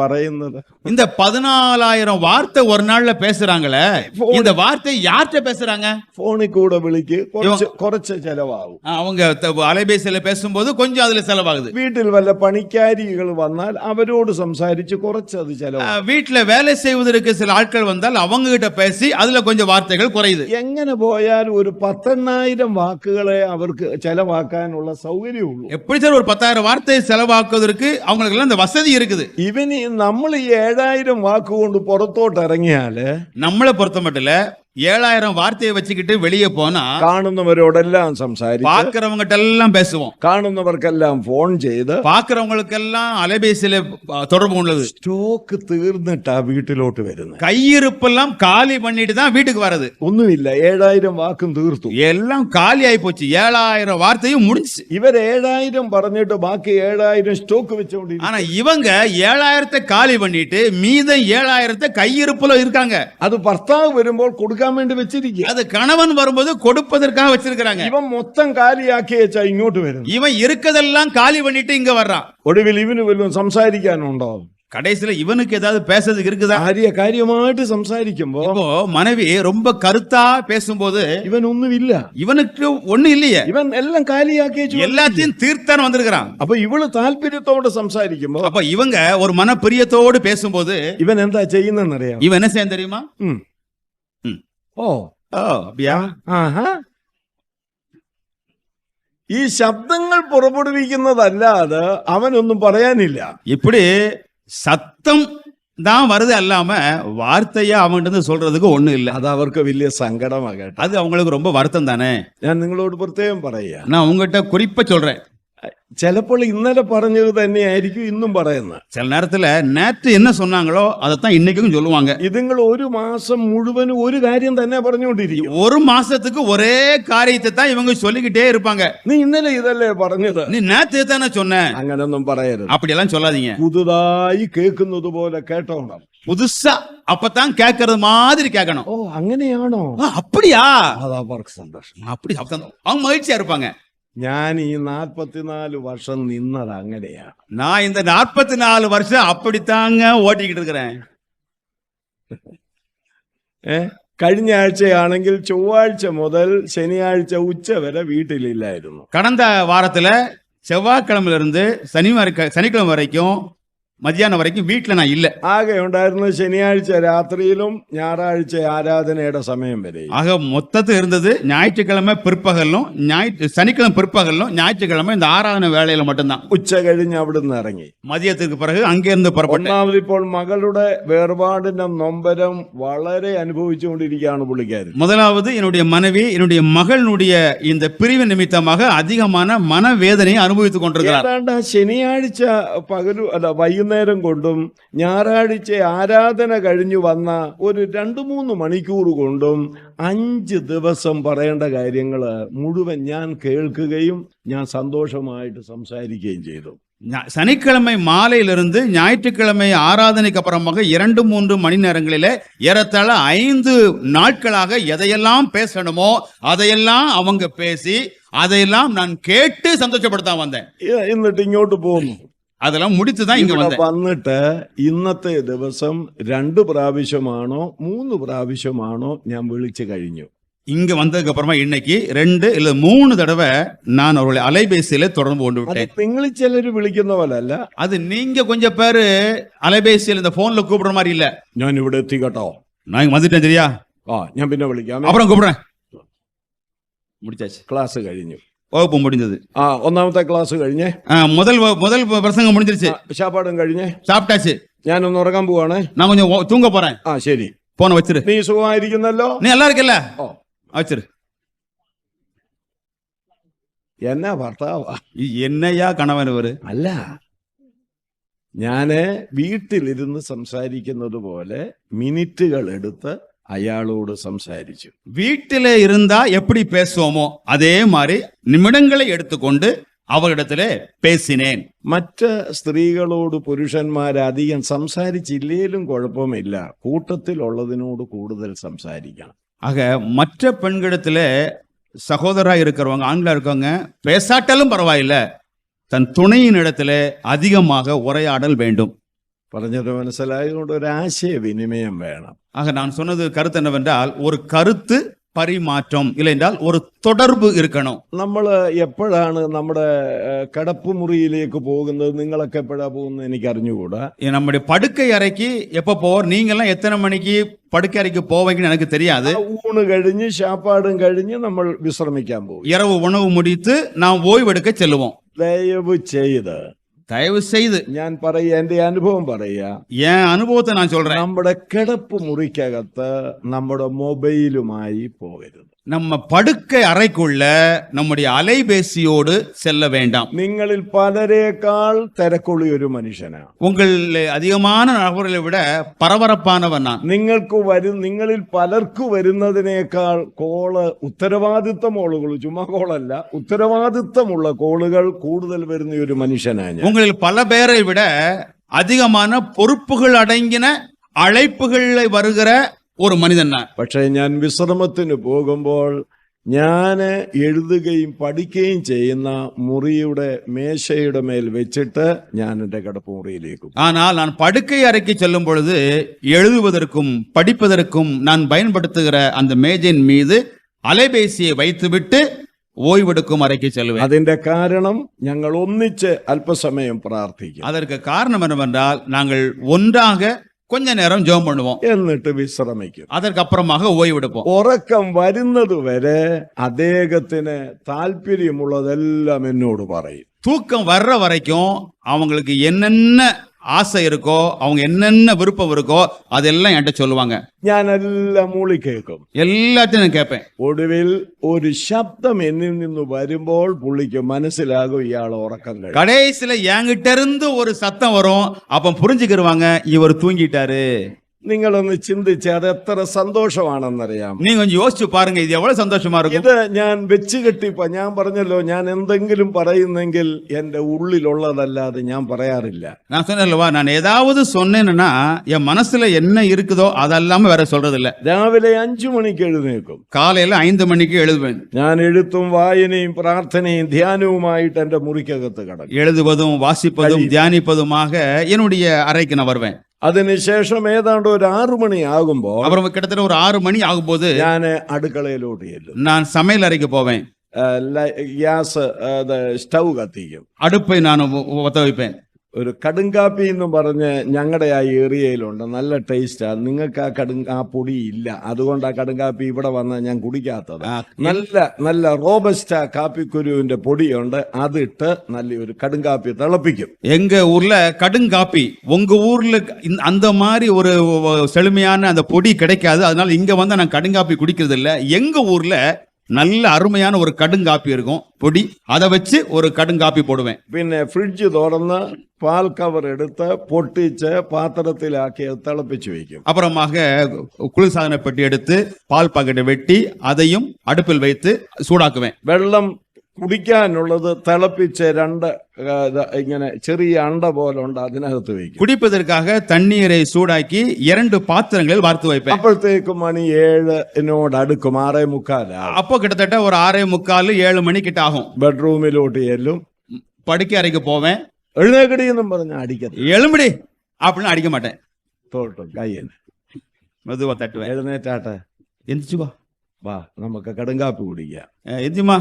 പറയുന്നത്? இந்த 14,000 வார்த்தை ஒரு நாள்ல பேசுறாங்களே, இந்த வார்த்தை யார்கிட்ட பேசுறாங்க? ഫോണിൽ കൂടെ വിളിക്ക്, കുറച്ച് ചെലവാകും. அவங்க அலைபேசியில பேசும்போது கொஞ்சம் அதுல செலவாகுது. വീട്ടിൽ വല്ല പണിക്കാരികൾ വന്നാൽ അവരോട് സംസാരിച്ച് കുറച്ച് അത് ചെലവാകും. வீட்டுல வேலை செய்வதற்கு சில ஆட்கள் வந்தால் அவங்க கிட்ட பேசி அதுல கொஞ்சம் வார்த்தைகள் குறையுது. എങ്ങനെ പോയാൽ ഒരു 10,000 വാക്കുകളെ അവർക്ക് ചെലവാക്കാനുള്ള സൗകര്യമുള്ളൂ. எப்படி சார் ஒரு 10,000 வார்த்தை செலவாக்குவதற்கு அவங்களுக்கு எல்லாம் இந்த வசதி இருக்குது? ഇവന് നമ്മൾ ഈ 7,000 വാക്കുകൊണ്ട് പുറത്തോട്ട് ഇറങ്ങിയാല്, நம்மளை பொறுத்த மட்டும் 7,000 வார்த்தையை வச்சுக்கிட்டு வெளியே போனா കാണുന്നവരോടെല്ലാം സംസാരിച്ച്, பாக்குறவங்கிட்ட எல்லாம் பேசுவோம், കാണുന്നവർക്കെല്ലാം ഫോൺ ചെയ്ത്, பாக்குறவங்களுக்கெல்லாம் அலைபேசியில தொடர்பு உள்ளது. സ്റ്റോക്ക് തീർന്നിട്ടാ വീട്ടിലോട്ട് വരുന്നത്. கையிருப்பெல்லாம் காலி பண்ணிட்டு தான் வீட்டுக்கு வர்றது. ഒന്നുമില്ല, 7,000 വാക്കും തീർത്തു, எல்லாம் காலி ஆயி போச்சு. 7,000 வார்த்தையும் முடிச்சு. ഇവർ 7,000 പറഞ്ഞിട്ട് ബാക്കി 7,000 സ്റ്റോക്ക് വെച്ചോണ്ടിരിക്കും. ஆனா இவங்க 7,000 காலி பண்ணிட்டு மீதம் 7,000 கையிருப்புல இருக்காங்க. അത് ഭർത്താവ് വരുമ്പോൾ കൊടുക്കാൻ വേണ്ടി വെച്ചിരിക്കുക. அது கணவன் வரும்போது கொடுப்பதற்காக வச்சிருக்காங்க. ഇവൻ മൊത്തം കാലിയാക്കി വെച്ചാ ഇങ്ങോട്ട് വരുന്നു. இவன் இருக்கதெல்லாம் காலி பண்ணிட்டு இங்க வர்றான். ഒടുവിൽ ഇവന് വല്ലതും സംസാരിക്കാനുണ്ടോ? கடைசியில இவனுக்கு ஏதாவது பேசுறதுக்கு இருக்குதா? കാര്യമായിട്ട് സംസാരിക്കുമ്പോ இப்போ மனைவி ரொம்ப கருத்தா பேசும்போது ഇവനൊന്നുമില്ല, இவனுக்கு ஒண்ணு இல்லையே, ഇവൻ എല്ലാം കാലിയാക്കി വെച്ചു. எல்லாத்தையும் தீர்த்தான் வந்திருக்கிறான். അപ്പൊ ഇവള് താല്പര്യത്തോടെ സംസാരിക്കുമ്പോ, அப்ப இவங்க ஒரு மனப்பிரியத்தோடு பேசும்போது ഇവൻ എന്താ ചെയ്യുന്നറിയാം? இவன் என்ன செய்ய தெரியுமா? ഓ அப்படியா? ആഹാ, ഈ ശബ്ദങ്ങൾ പുറപ്പെടുവിക്കുന്നതല്ലാതെ അവനൊന്നും പറയാനില്ല. இப்படி சத்தம் தான் வருது அல்லாம வார்த்தையா அவன்கிட்ட சொல்றதுக்கு ஒண்ணு இல்ல. അത് അവർക്ക് വലിയ സങ്കടമാകട്ടെ. அது அவங்களுக்கு ரொம்ப வருத்தம் தானே. ഞാൻ നിങ്ങളോട് പ്രത്യേകം പറയാ, நான் உங்ககிட்ட குறிப்பா சொல்றேன். ചിലപ്പോൾ ഇന്നലെ പറഞ്ഞത് തന്നെയായിരിക്കും ഇന്നും പറയുന്നത്. சில நேரத்துல நேற்று என்ன சொன்னாங்களோ அதைத்தான் இன்னைக்கும் சொல்லுவாங்க. ഇതുങ്ങൾ ഒരു മാസം മുഴുവനും ഒരു കാര്യം തന്നെ പറഞ്ഞുകൊണ്ടിരിക്കും. ஒரு மாசத்துக்கு ஒரே காரியத்தை தான் இவங்க சொல்லிக்கிட்டே இருப்பாங்க. നീ ഇന്നലെ ഇതല്ലേ പറഞ്ഞത്, நீ நேற்று தானே சொன்ன, അങ്ങനൊന്നും പറയരുത്. அப்படியெல்லாம் சொல்லாதீங்க. പുതുതായി കേൾക്കുന്നത് പോലെ കേട്ടോണം. புதுசா அப்பதான் கேட்கறது மாதிரி கேட்கணும். ഓ അങ്ങനെയാണോ, அப்படியா, അതാ അവർക്ക് സന്തോഷം. அப்படி அவங்க மகிழ்ச்சியா இருப்பாங்க. ഞാൻ ഈ 44 വർഷം നിന്നത് അങ്ങനെയാ. நான் இந்த 44 வருஷம் அப்படித்தாங்க ஓட்டிக்கிட்டு இருக்கிறேன். കഴിഞ്ഞ ആഴ്ചയാണെങ്കിൽ ചൊവ്വാഴ്ച മുതൽ ശനിയാഴ്ച ഉച്ച വരെ വീട്ടിലില്ലായിരുന്നു. கடந்த வாரத்துல செவ்வாய்க்கிழமையில இருந்து சனிக்கிழமை வரைக்கும் மத்தியானம் வரைக்கும் வீட்டுல நான் இல்ல. ആകെ ഉണ്ടായിരുന്നത് ശനിയാഴ്ച രാത്രിയിലും ഞായറാഴ്ച ആരാധനയുടെ സമയം വരെ. ஆக மொத்தத்தில் இருந்தது ஞாயிற்றுக்கிழமை பிற்பகலும் சனிக்கிழமை பிற்பகலும் ஞாயிற்றுக்கிழமை இந்த ஆராதனை வேலையில மட்டும்தான். ഉച്ച കഴിഞ്ഞ് അവിടുന്ന് ഇറങ്ങി. மதியத்துக்கு பிறகு அங்கிருந்து புறப்பட்டேன். ഒന്നാമത് ഇപ്പോൾ മകളുടെ വേർപാടിന്റെ നൊമ്പരം വളരെ അനുഭവിച്ചുകൊണ്ടിരിക്കുകയാണ് പുള്ളിക്കാരൻ. முதலாவது என்னுடைய மனைவி என்னுடைய மகளுடைய இந்த பிரிவு நிமித்தமாக அதிகமான மனவேதனையை அனுபவித்துக் கொண்டிருக்கிறார். ഏതാണ്ട് ശനിയാഴ്ച പകലും അല്ല വൈകുന്നേരം കൊണ്ടും ഞായറാഴ്ച ആരാധന കഴിഞ്ഞു വന്ന ഒരു 2-3 മണിക്കൂർ കൊണ്ടും 5 ദിവസം പറയേണ്ട കാര്യങ്ങൾ മുഴുവൻ ഞാൻ കേൾക്കുകയും ഞാൻ സന്തോഷമായിട്ട് സംസാരിക്കുകയും ചെയ്തു. சனிக்கிழமை மாலையிலிருந்து ஞாயிற்றுக்கிழமை ஆராதனைக்கு அப்புறமாக 2-3 மணி நேரங்களிலே ஏறத்தாழ 5 நாட்களாக எதையெல்லாம் பேசணுமோ அதையெல்லாம் அவங்க பேசி அதையெல்லாம் நான் கேட்டு சந்தோஷப்படுத்த வந்தேன். എന്നിട്ട് ഇങ്ങോട്ട് പോന്നു. அதெல்லாம் முடித்துதான் இங்க வந்தேன். വന്നിട്ട് ഇന്നത്തെ ദിവസം 2 പ്രാവശ്യമാണോ 3 പ്രാവശ്യമാണോ ഞാൻ വിളിച്ചു കഴിഞ്ഞു. இங்க வந்ததுக்கு அப்புறமா இன்னைக்கு 2 இல்ல 3 தடவை நான் அவருடைய அலைபேசியில தொடர்பு கொண்டு விட்டேன். നിങ്ങൾ ചിലര് വിളിക്കുന്ന പോലെ അല്ല. அது நீங்க கொஞ்சம் பேரு அலைபேசியில இந்த போன்ல கூப்பிடுற மாதிரி இல்ல. ഞാൻ ഇവിടെ എത്തി കേട്ടോ, நான் இங்க வந்துட்டேன் சரியா, ഞാൻ പിന്നെ വിളിക്കാം, அப்புறம் கூப்பிடுறேன். முடிச்சாச்சு, ക്ലാസ് കഴിഞ്ഞു. வகுப்பு முடிஞ்சது. ഒന്നാമത്തെ ക്ലാസ് കഴിഞ്ഞേ, முதல் பிரசங்கம் முடிஞ்சிருச்சு, ശാപ്പാടും കഴിഞ്ഞേ, சாப்பிட்டாச்சு. ഞാനൊന്ന് ഉറങ്ങാൻ പോവാണേ, நான் கொஞ்சம் தூங்க போறேன். ശരി, போன வச்சிரு. നീ സുഖമായിരിക്കുന്നല്ലോ, நீ நல்லா இருக்கல, வச்சிரு. എന്നാ ഭർത്താവാ, என்னையா கணவன் இவரு? അല്ല, ഞാന് വീട്ടിലിരുന്ന് സംസാരിക്കുന്നത് പോലെ മിനിറ്റുകൾ എടുത്ത് അയാളോട് സംസാരിച്ചു. வீட்டில இருந்தா எப்படி பேசுவோமோ அதே மாதிரி நிமிடங்களை எடுத்துக்கொண்டு அவரிடத்திலே பேசினேன். മറ്റ് സ്ത്രീകളോട് പുരുഷന്മാർ അധികം സംസാരിച്ചില്ലേലും കുഴപ്പമില്ല, കൂട്ടത്തിലുള്ളതിനോട് കൂടുതൽ സംസാരിക്കണം. ஆக மற்ற பெண்களிடத்துல சகோதரா இருக்கிறவங்க ஆண்களா இருக்கவங்க பேசாட்டாலும் பரவாயில்ல, தன் துணையின் இடத்துல அதிகமாக உரையாடல் வேண்டும். പറഞ്ഞത് മനസ്സിലായതുകൊണ്ട് ഒരു ആശയവിനിമയം വേണം. ஆக நான் சொன்னது கருத்து என்னவென்றால் ஒரு கருத்து பரிமாற்றம், இல்லை என்றால் ஒரு தொடர்பு இருக்கணும். നമ്മൾ എപ്പോഴാണ് നമ്മുടെ കിടപ്പുമുറിയിലേക്ക് പോകുന്നത്, നിങ്ങളൊക്കെ എപ്പോഴാ പോകുന്നത് എനിക്ക് അറിഞ്ഞുകൂടാ. நம்முடைய படுக்கை அறைக்கு எப்ப போவோம், நீங்க எல்லாம் எத்தனை மணிக்கு படுக்கை அறைக்கு போவீங்கன்னு எனக்கு தெரியாது. ഊണ് കഴിഞ്ഞ് ശാപ്പാടും കഴിഞ്ഞ് നമ്മൾ വിശ്രമിക്കാൻ പോകും. இரவு உணவு முடித்து நாம் ஓய்வெடுக்க செல்லுவோம். ദയവ് ചെയ്ത് ഞാൻ പറയാ, എന്റെ അനുഭവം പറയാ, என் அனுபவத்தை நான் சொல்றேன். നമ്മുടെ കിടപ്പ് മുറിക്കകത്ത് നമ്മുടെ മൊബൈലുമായി പോകരുത്. நம்ம படுக்கை அறைக்குள்ள நம்முடைய அலைபேசியோடு செல்ல வேண்டாம். നിങ്ങളിൽ പലരേക്കാൾ തിരക്കുള്ള ഒരു മനുഷ്യനാണ്. உங்களில் அதிகமான நபர்களை விட பரபரப்பானவன் நான். നിങ്ങളിൽ പലർക്കു വരുന്നതിനേക്കാൾ കോള് ഉത്തരവാദിത്തമുള്ള, ചുമ്മാ കോളല്ല, ഉത്തരവാദിത്തമുള്ള കോളുകൾ കൂടുതൽ വരുന്ന ഒരു മനുഷ്യനാണ്. உங்களில் பல பேரை விட அதிகமான பொறுப்புகள் அடங்கின அழைப்புகளை வருகிற ഒരു മനുഷ്യനാണ്. പക്ഷേ ഞാൻ വിശ്രമത്തിന് പോകുമ്പോൾ ഞാൻ എഴുതുകയും പഠിക്കുകയും ചെയ്യുന്ന മുറിയുടെ മേശയുടെ മേൽ വെച്ചിട്ട് ഞാൻ എൻ്റെ കിടപ്പുമുറിയിലേക്ക്. ஆனால் நான் படுக்கை அறைக்கு செல்லும் பொழுது எழுதுவதற்கும் படிப்பதற்கும் நான் பயன்படுத்துகிற அந்த மேஜையின் மீது அலைபேசியை வைத்துவிட்டு ஓய்வெடுக்கும் அறைக்கு செல்வேன். അതിന്റെ കാരണം ഞങ്ങൾ ഒന്നിച്ച് അല്പസമയം പ്രാർത്ഥിക്കും. அதற்கு காரணம் என்னவென்றால் நாங்கள் ஒன்றாக கொஞ்ச நேரம் ஜெபம் பண்ணுவோம், എന്നിട്ട് വിശ്രമിക്കും. அதற்கு அப்புறமாக ஓய்வெடுப்போம். ഉറക്കം വരുന്നത് വരെ അദ്ദേഹത്തിന് താല്പര്യമുള്ളതെല്ലാം എന്നോട് പറയും. தூக்கம் வர்ற வரைக்கும் அவங்களுக்கு என்னென்ன ஆசை இருக்கோ, அவங்க என்னென்ன விருப்பம் இருக்கோ அதெல்லாம் என்கிட்ட சொல்லுவாங்க. ഞാൻ എല്ലാം മൂളി കേൾക്കും. எல்லாத்தையும் நான் கேட்பேன். ഒടുവിൽ ഒരു ശബ്ദം എന്നിൽ നിന്ന് വരുമ്പോൾ പുള്ളിക്ക് മനസ്സിലാകും ഇയാൾ ഉറക്കം കഴിഞ്ഞു. கடைசியில என்கிட்ட இருந்து ஒரு சத்தம் வரும். அப்ப புரிஞ்சுக்கிருவாங்க, இவர் தூங்கிட்டாரு. നിങ്ങളൊന്ന് ചിന്തിച്ച് അത് എത്ര സന്തോഷമാണെന്നറിയാം. நீங்க கொஞ்சம் யோசிச்சு பாருங்க, இது எவ்வளவு சந்தோஷமா இருக்கும். ഇത് ഞാൻ വെച്ച് കെട്ടിപ്പോ ഞാൻ പറഞ്ഞല്ലോ, ഞാൻ എന്തെങ്കിലും പറയുന്നെങ്കിൽ എന്റെ ഉള്ളിലുള്ളതല്ലാതെ ഞാൻ പറയാറില്ല. நான் சொன்னேன்லவா, நான் ஏதாவது சொன்னேன்னா என் மனசுல என்ன இருக்குதோ அதெல்லாம வேற சொல்றது இல்ல. രാവിലെ 5 മണിക്ക് എഴുന്നേൽക്കും. காலையில 5 மணிக்கு எழுதுவேன். ഞാൻ എഴുത്തും വായനയും പ്രാർത്ഥനയും ധ്യാനവുമായിട്ട് എന്റെ മുറിക്കകത്ത് കടക്കും. எழுதுவதும் வாசிப்பதும் தியானிப்பதுமாக என்னுடைய அறைக்கு நான் வருவேன். അതിനുശേഷം ഏതാണ്ട് ഒരു 6 മണി ആകുമ്പോൾ அப்புறம் கிட்டத்தட்ட ஒரு 6 மணி ஆகும்போது ഞാൻ അടുക്കളയിലോട്ട് ചെല്ലും. நான் சமையல் அறைக்கு போவேன். ഗ്യാസ് സ്റ്റൗ കത്തിക്കും. அடுப்பை நான் ஒத்த வைப்பேன். ഒരു കടുങ്കാപ്പി എന്ന് പറഞ്ഞ് ഞങ്ങളുടെ ആ ഏരിയയിലുണ്ട്, നല്ല ടേസ്റ്റാ. നിങ്ങൾക്ക് ആ പൊടി ഇല്ല, അതുകൊണ്ട് ആ കടുങ്കാപ്പി ഇവിടെ വന്ന് ഞാൻ കുടിക്കാത്തത്. നല്ല റോബസ്റ്റ കാപ്പിക്കുരുവിന്റെ പൊടിയുണ്ട്, അതിട്ട് നല്ലൊരു കടുങ്കാപ്പി തിളപ്പിക്കും. எங்க ஊர்ல கடுங்காப்பி, உங்க ஊர்ல அந்த மாதிரி ஒரு செழுமையான அந்த பொடி கிடைக்காது. அதனால இங்க வந்து நான் கடுங்காப்பி குடிக்கிறது இல்ல. எங்க ஊர்ல நல்ல அருமையான ஒரு கடுங்காப்பி இருக்கும் பொடி, அதை வச்சு ஒரு கடுங்காப்பி போடுவேன். പിന്നെ ഫ്രിഡ്ജ് തുറന്ന് പാൽ കവർ എടുത്ത് പൊട്ടിച്ച് പാത്രത്തിലാക്കി തിളപ്പിച്ചു വയ്ക്കും. அப்புறமாக குளிர்சாதன பெட்டி எடுத்து பால் பாக்கெட்டை வெட்டி அதையும் அடுப்பில் வைத்து சூடாக்குவேன். വെള്ളം കുടിക്കാനുള്ളത് തിളപ്പിച്ച് 2 ഇങ്ങനെ ചെറിയ അണ്ട പോലെ ഉണ്ട്, അതിനകത്ത് വയ്ക്കും. குடிப்பதற்காக தண்ணீரை சூடாக்கி 2 பாத்திரங்களில் வார்த்து வைப்பேன். അപ്പോഴത്തേക്കും മണി 7 അടുക്കും, 6:45. அப்போ கிட்டத்தட்ட ஒரு 6:45 7 மணி கிட்ட ஆகும். ബെഡ്റൂമിലോട്ട് ചെല്ലും, படுக்கை அறைக்கு போவேன். എഴുന്നേക്കടി എന്നും പറഞ്ഞ അടിക്കത്തി, எழும்படி அப்படின்னு அடிக்க மாட்டேன். തോട്ടും കയ്യൻ மெதுவா தட்டுவேன். എഴുന്നേറ്റാട്ടെ, எந்திரிச்சு வா, വാ നമുക്ക് കടുങ്കാപ്പി കുടിക്കാം. எந்திரிமா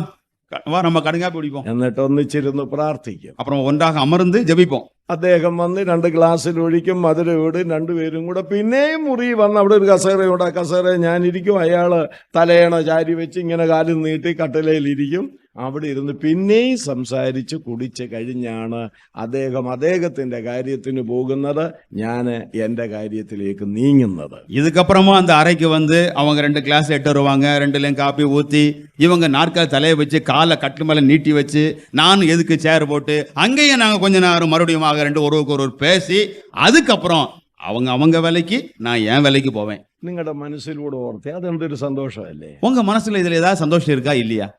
வா, நம்ம கடுங்காப்பி குடிப்போம். എന്നിട്ട് ഒന്നിച്ചിരുന്ന് പ്രാർത്ഥിക്കും. அப்புறம் ஒன்றாக அமர்ந்து ஜெபிப்போம். അദ്ദേഹം വന്ന് 2 ഗ്ലാസ്സിൽ ഒഴിക്കും, മധുരം ഇടും. 2 പേരും കൂടെ പിന്നെയും മുറി വന്ന് അവിടെ ഒരു കസേരയുണ്ട്, ആ കസേര ഞാനിരിക്കും, അയാള് തലയണ ചാരി വെച്ച് ഇങ്ങനെ കാലിൽ നീട്ടി കട്ടിലയിലിരിക്കും. അവിടെ ഇരുന്ന് പിന്നെയും സംസാരിച്ച് കുടിച്ച് കഴിഞ്ഞാണ് അദ്ദേഹത്തിന്റെ കാര്യത്തിന് പോകുന്നത്, ഞാൻ എന്റെ കാര്യത്തിലേക്ക് നീങ്ങുന്നത്. இதுக்கப்புறமா அந்த அறைக்கு வந்து அவங்க 2 கிளாஸ் எட்டு வருவாங்க. 2லையும் காப்பி ஊத்தி இவங்க நாற்காலி தலையை வச்சு காலை கட்டு மேல நீட்டி வச்சு நான் எதுக்கு சேர் போட்டு அங்கேயும் நாங்க கொஞ்ச நேரம் மறுபடியும் ஒருவருக்கு ஒருவர் பேசி அதுக்கப்புறம் அவங்க வேலைக்கு நான் என் வேலைக்கு போவேன். നിങ്ങളുടെ മനസ്സിലൂടെ ഓർത്തേ അതെന്തൊരു സന്തോഷമല്ലേ? உங்க மனசுல இதுல ஏதாவது சந்தோஷம் இருக்கா இல்லையா?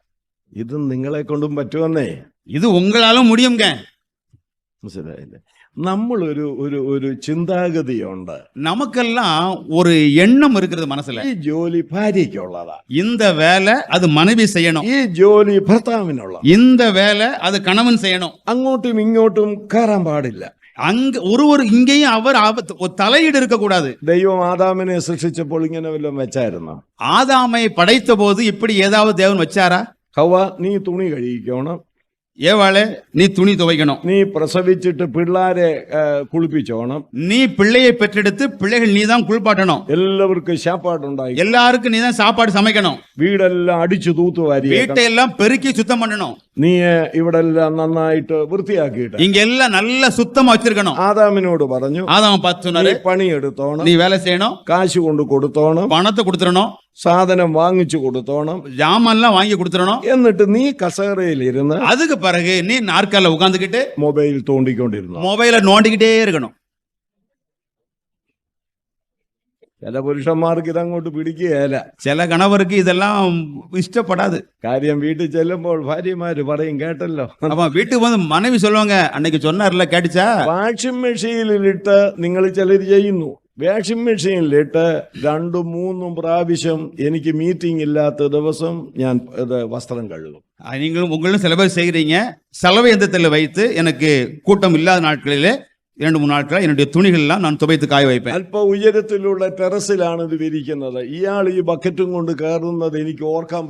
ഇത് നിങ്ങളെ കൊണ്ടും പറ്റുമെന്നേ, இது உங்களாலும் முடியுங்க. മനസ്സിലായില്ലേ? നമ്മളൊരു ഒരു ഒരു ചിന്താഗതിയുണ്ട്, நமக்கெல்லாம் ஒரு எண்ணம் இருக்கிறது மனசுல. ഈ ജോലി ഭാര്യയ്ക്കുള്ളതാ, இந்த வேலை அது மனைவி செய்யணும், ഈ ജോലി ഭർത്താവിനുള്ള, இந்த வேலை அது கணவன் செய்யணும். അങ്ങോട്ടും ഇങ്ങോട്ടും കയറാൻ പാടില്ല. அங்க ஒருவர் இங்கேயும் அவர் தலையீடு இருக்க கூடாது. ദൈവം ആദാമിനെ സൃഷ്ടിച്ചപ്പോൾ ഇങ്ങനെ വല്ലതും വെച്ചായിരുന്നോ? ஆதாமை படைத்த போது இப்படி ஏதாவது தேவன் வச்சாரா? ഹവ്വ, നീ തുണി കഴുകിക്കണം, ஏவாளே நீ துணி துவைக்கணும், നീ പ്രസവിച്ചിട്ട് പിള്ളാരെ കുളിപ്പിച്ചോണം, நீ பிள்ளையை பெற்றெடுத்து பிள்ளைகள் நீ தான் குளிப்பாட்டணும், എല്ലാവർക്കും சாப்பாடுണ്ടായി, எல்லாருக்கும் நீ தான் சாப்பாடு சமைக்கணும், വീടെല്ലാം അടിച്ചു തൂത്തുവാരി, வீட்டை எல்லாம் பெருக்கி சுத்தம் பண்ணணும், നീ ഇവിടെ എല്ലാം നന്നായിട്ട് വൃത്തിയാക്കിയിട്ട് இங்க எல்லாம் நல்லா சுத்தமா வச்சிருக்கணும். ആദാമിനോട് പറഞ്ഞു, ஆதாம் பார்த்து சொன்னாரு, നീ പണിയെടുത്തോണം, நீ வேலை செய்யணும், കാശ് കൊണ്ട് കൊടുത്തോണം, பணத்தை கொடுத்துடணும், സാധനം വാങ്ങിച്ചു കൊടുത്തോണം, ஜாமான்லாம் வாங்கி கொடுத்துடணும். എന്നിട്ട് നീ കസേരയിൽ ഇരുന്ന് அதுக்கு பிறகு நீ நாற்கால உட்கார்ந்துகிட்டு മൊബൈൽ തോണ്ടിക്കൊണ്ടിരുന്നു. மொபைல நோண்டிக்கிட்டே இருக்கணும். ചില പുരുഷന്മാർക്ക് ഇതങ്ങോട്ട് പിടിക്കുകയല്ല. சில கணவருக்கு இதெல்லாம் இஷ்டப்படாது. കാര്യം വീട്ടിൽ ചെല്ലുമ്പോൾ ഭാര്യമാര് പറയും, കേട്ടല്ലോ, அப்ப வீட்டுக்கு வந்து மனைவி சொல்லுவாங்க, அன்னைக்கு சொன்னார்ல கேட்டுச்சா? വാഷിംഗ് മെഷീനിലിട്ട് നിങ്ങൾ ചിലർ ചെയ്യുന്നു. വാഷിംഗ് മെഷീനിലിട്ട് 2-3 പ്രാവശ്യം എനിക്ക് മീറ്റിംഗ് ഇല്ലാത്ത ദിവസം ഞാൻ വസ്ത്രം കഴുകും. நீங்களும் உங்களும் சில பேர் செய்கிறீங்க. சலவை எந்திரத்தில் வைத்து எனக்கு கூட்டம் இல்லாத நாட்களிலே 2-3 நாட்கள் என்னுடைய துணிகள் எல்லாம் நான் துவைத்து காய வைப்பேன். അല്പ ഉയരത്തിലുള്ള ടെറസിലാണ് ഇത് വിരിക്കുന്നത്. ഇയാൾ ഈ ബക്കറ്റും കൊണ്ട് കയറുന്നത് എനിക്ക് ഓർക്കാൻ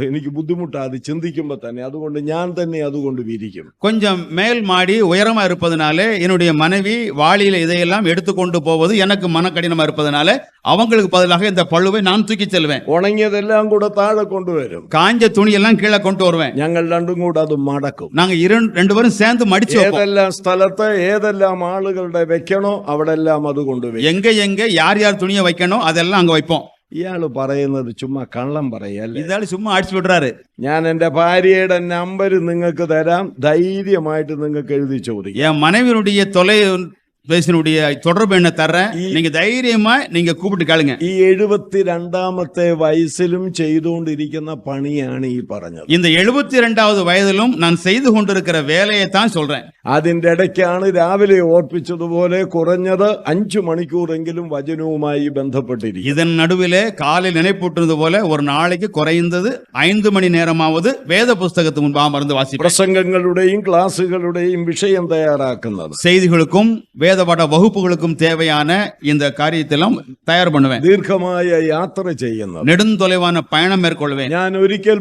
എനിക്ക് ബുദ്ധിമുട്ടാണ് ചിന്തിക്കുമ്പോൾ തന്നെ. അതുകൊണ്ട് ഞാൻ തന്നെ അതുകൊണ്ട് വിരിക്കും. கொஞ்சம் மேல் மாடி உயரமா இருப்பதனாலே என்னுடைய மனைவி வாளியில இதையெல்லாம் எடுத்துக்கொண்டு போவது எனக்கு மனக்கடினமா இருப்பதனால அவங்களுக்கு பதிலாக இந்த பழுவை நான் தூக்கி செல்வேன். ഉണങ്ങിയതെല്ലാം കൂടെ താഴെ കൊണ്ടുവരും. காஞ்ச துணி எல்லாம் கீழே கொண்டு வருவேன். ഞങ്ങൾ രണ്ടും കൂടെ അത് മടക്കും. நாங்க 2 பேரும் சேர்ந்து மடிச்சு வைப்போம். ഏതെല്ലാം സ്ഥലത്ത് ഏതെല്ലാം ആളുകളുടെ വെക്കണോ അവിടെ എല്ലാം അത് കൊണ്ടുപോയി. எங்க யார் யார் துணியை வைக்கணும் அதெல்லாம் அங்க வைப்போம். ഇയാള് പറയുന്നത് ചുമ്മാ കള്ളം പറയല്ലേ. இதால சும்மா அடிச்சு விடுறாரு. ഞാൻ എൻ്റെ ഭാര്യയുടെ നമ്പർ നിങ്ങൾക്ക് തരാം, ധൈര്യമായിട്ട് നിങ്ങൾക്ക് എഴുതി ചോദിക്കാം. என் மனைவியினுடைய தொலைபேசியினுடைய தொடர்பு என்ன தர்றேன், நீங்க தைரியமா நீங்க கூப்பிட்டு கேளுங்க. ഈ 72ാമത്തെ വയസ്സിലും ചെയ്തുകൊണ്ടിരിക്കുന്ന പണിയാണ് ഈ പറഞ്ഞത്. இந்த 72வது வயதிலும் நான் செய்து கொண்டிருக்கிற வேலையை தான் சொல்றேன். അതിന്റെ ഇടയ്ക്കാണ് രാവിലെ ഓർപ്പിച്ചതുപോലെ കുറഞ്ഞത് 5 മണിക്കൂറെങ്കിലും വചനവുമായി ബന്ധപ്പെട്ടിരിക്കും. இதன் நடுவிலே காலையில் நினைப்பூட்டுறது போல ஒரு நாளைக்கு குறைந்தது 5 மணி நேரமாவது வேத புஸ்தகத்துக்கு முன்பாக மருந்து வாசிப்பேன். പ്രസംഗങ്ങളുടെയും ക്ലാസ്സുകളുടെയും വിഷയം തയ്യാറാക്കുന്നത്, செய்திகளுக்கும் வேதபாட வகுப்புகளுக்கும் தேவையான இந்த காரியத்தெல்லாம் தயார் பண்ணுவேன். ദീർഘമായ യാത്ര ചെയ്യുന്നത്, நெடுந்தொலைவான பயணம் மேற்கொள்வேன். ഞാൻ ഒരിക്കൽ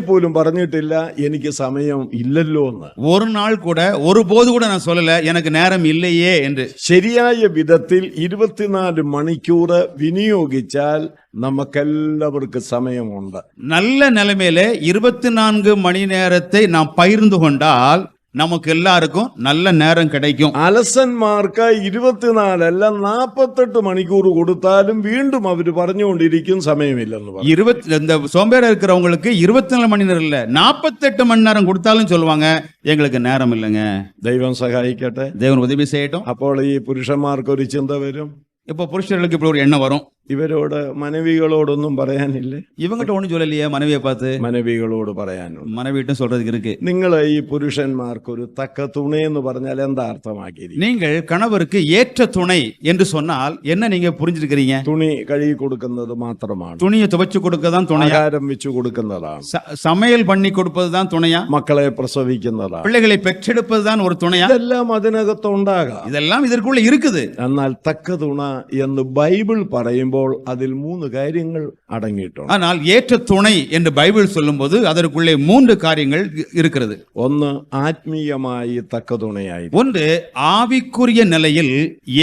പോലും പറഞ്ഞിട്ടില്ല എനിക്ക് സമയം ഇല്ലല്ലോ എന്ന്. ஒரு நாள் கூட ஒருபோது கூட நான் சொல்லல எனக்கு நேரம் இல்லையே என்று. ശരിയായ വിധത്തിൽ 24 മണിക്കൂർ വിനിയോഗിച്ചാൽ നമുക്കെല്ലാവർക്കും സമയമുണ്ട്. நல்ல நிலைமையிலே 24 மணி நேரத்தை நாம் பகிர்ந்து கொண்டால் நமக்கு எல்லாருக்கும் நல்ல நேரம் கிடைக்கும். അലസന്മാർക്ക് 24 അല്ല 48 മണിക്കൂർ കൊടുത്താലും വീണ്ടും അവർ പറഞ്ഞുകൊണ്ടിരിക്കും സമയമില്ലെന്ന് പറയും. இந்த சோம்பேறா இருக்கிறவங்களுக்கு 24 மணி நேரம் இல்ல 48 மணி நேரம் கொடுத்தாலும் சொல்லுவாங்க எங்களுக்கு நேரம் இல்லைங்க. ദൈവം സഹായിക്കട്ടെ. தேவன் உதவி செய்யட்டும். അപ്പോൾ ഈ പുരുഷന്മാർക്ക് ഒരു ചിന്ത വരും, இப்போ புருஷர்களுக்கு இப்படி ஒரு எண்ணம் வரும், ഇവരോട് മനവികളോടൊന്നും പറയാനില്ലേ? இவங்கிட்ட ஒண்ணும் சொல்லலையே மனைவியை பார்த்து. മനവികളോട് പറയാനുണ്ട്. மனைவிட்டும் சொல்றதுக்கு இருக்கு. നിങ്ങൾ ഈ പുരുഷന്മാർക്ക് ഒരു തക്ക തുണയെന്ന് പറഞ്ഞാൽ എന്താ അർത്ഥമാക്കിയിരിക്കും? நீங்கள் கணவருக்கு ஏற்ற துணை என்று சொன்னால் என்ன நீங்க புரிஞ்சிருக்கிறீங்க? തുണി കഴുകി കൊടുക്കുന്നത് മാത്രമാണ്, துணியை துவைச்சு கொடுக்கதான் துணையா? ആഹാരം വെച്ചു കൊടുക്കുന്നതാണ്, சமையல் பண்ணி கொடுப்பதுதான் துணையா? മക്കളെ പ്രസവിക്കുന്നതാണ്, பிள்ளைகளை பெற்றெடுப்பதுதான் ஒரு துணையா? ഇതെല്ലാം അതിനകത്തുണ്ടാകാം. இதெல்லாம் இதற்குள்ள இருக்குது. എന്നാൽ തക്ക തുണ എന്ന് ബൈബിൾ പറയുമ്പോൾ അതിൽ 3 കാര്യങ്ങൾ അടങ്ങിയിട്ടുണ്ട്. ஆனால் ஏற்ற துணை என்று பைபிள் சொல்லும்போது அதற்குள்ளே 3 காரியங்கள் இருக்கிறது. ഒന്ന് ആത്മീയമായി തക്ക തുണയായി, ஒன்று ஆவிக்குரிய நிலையில்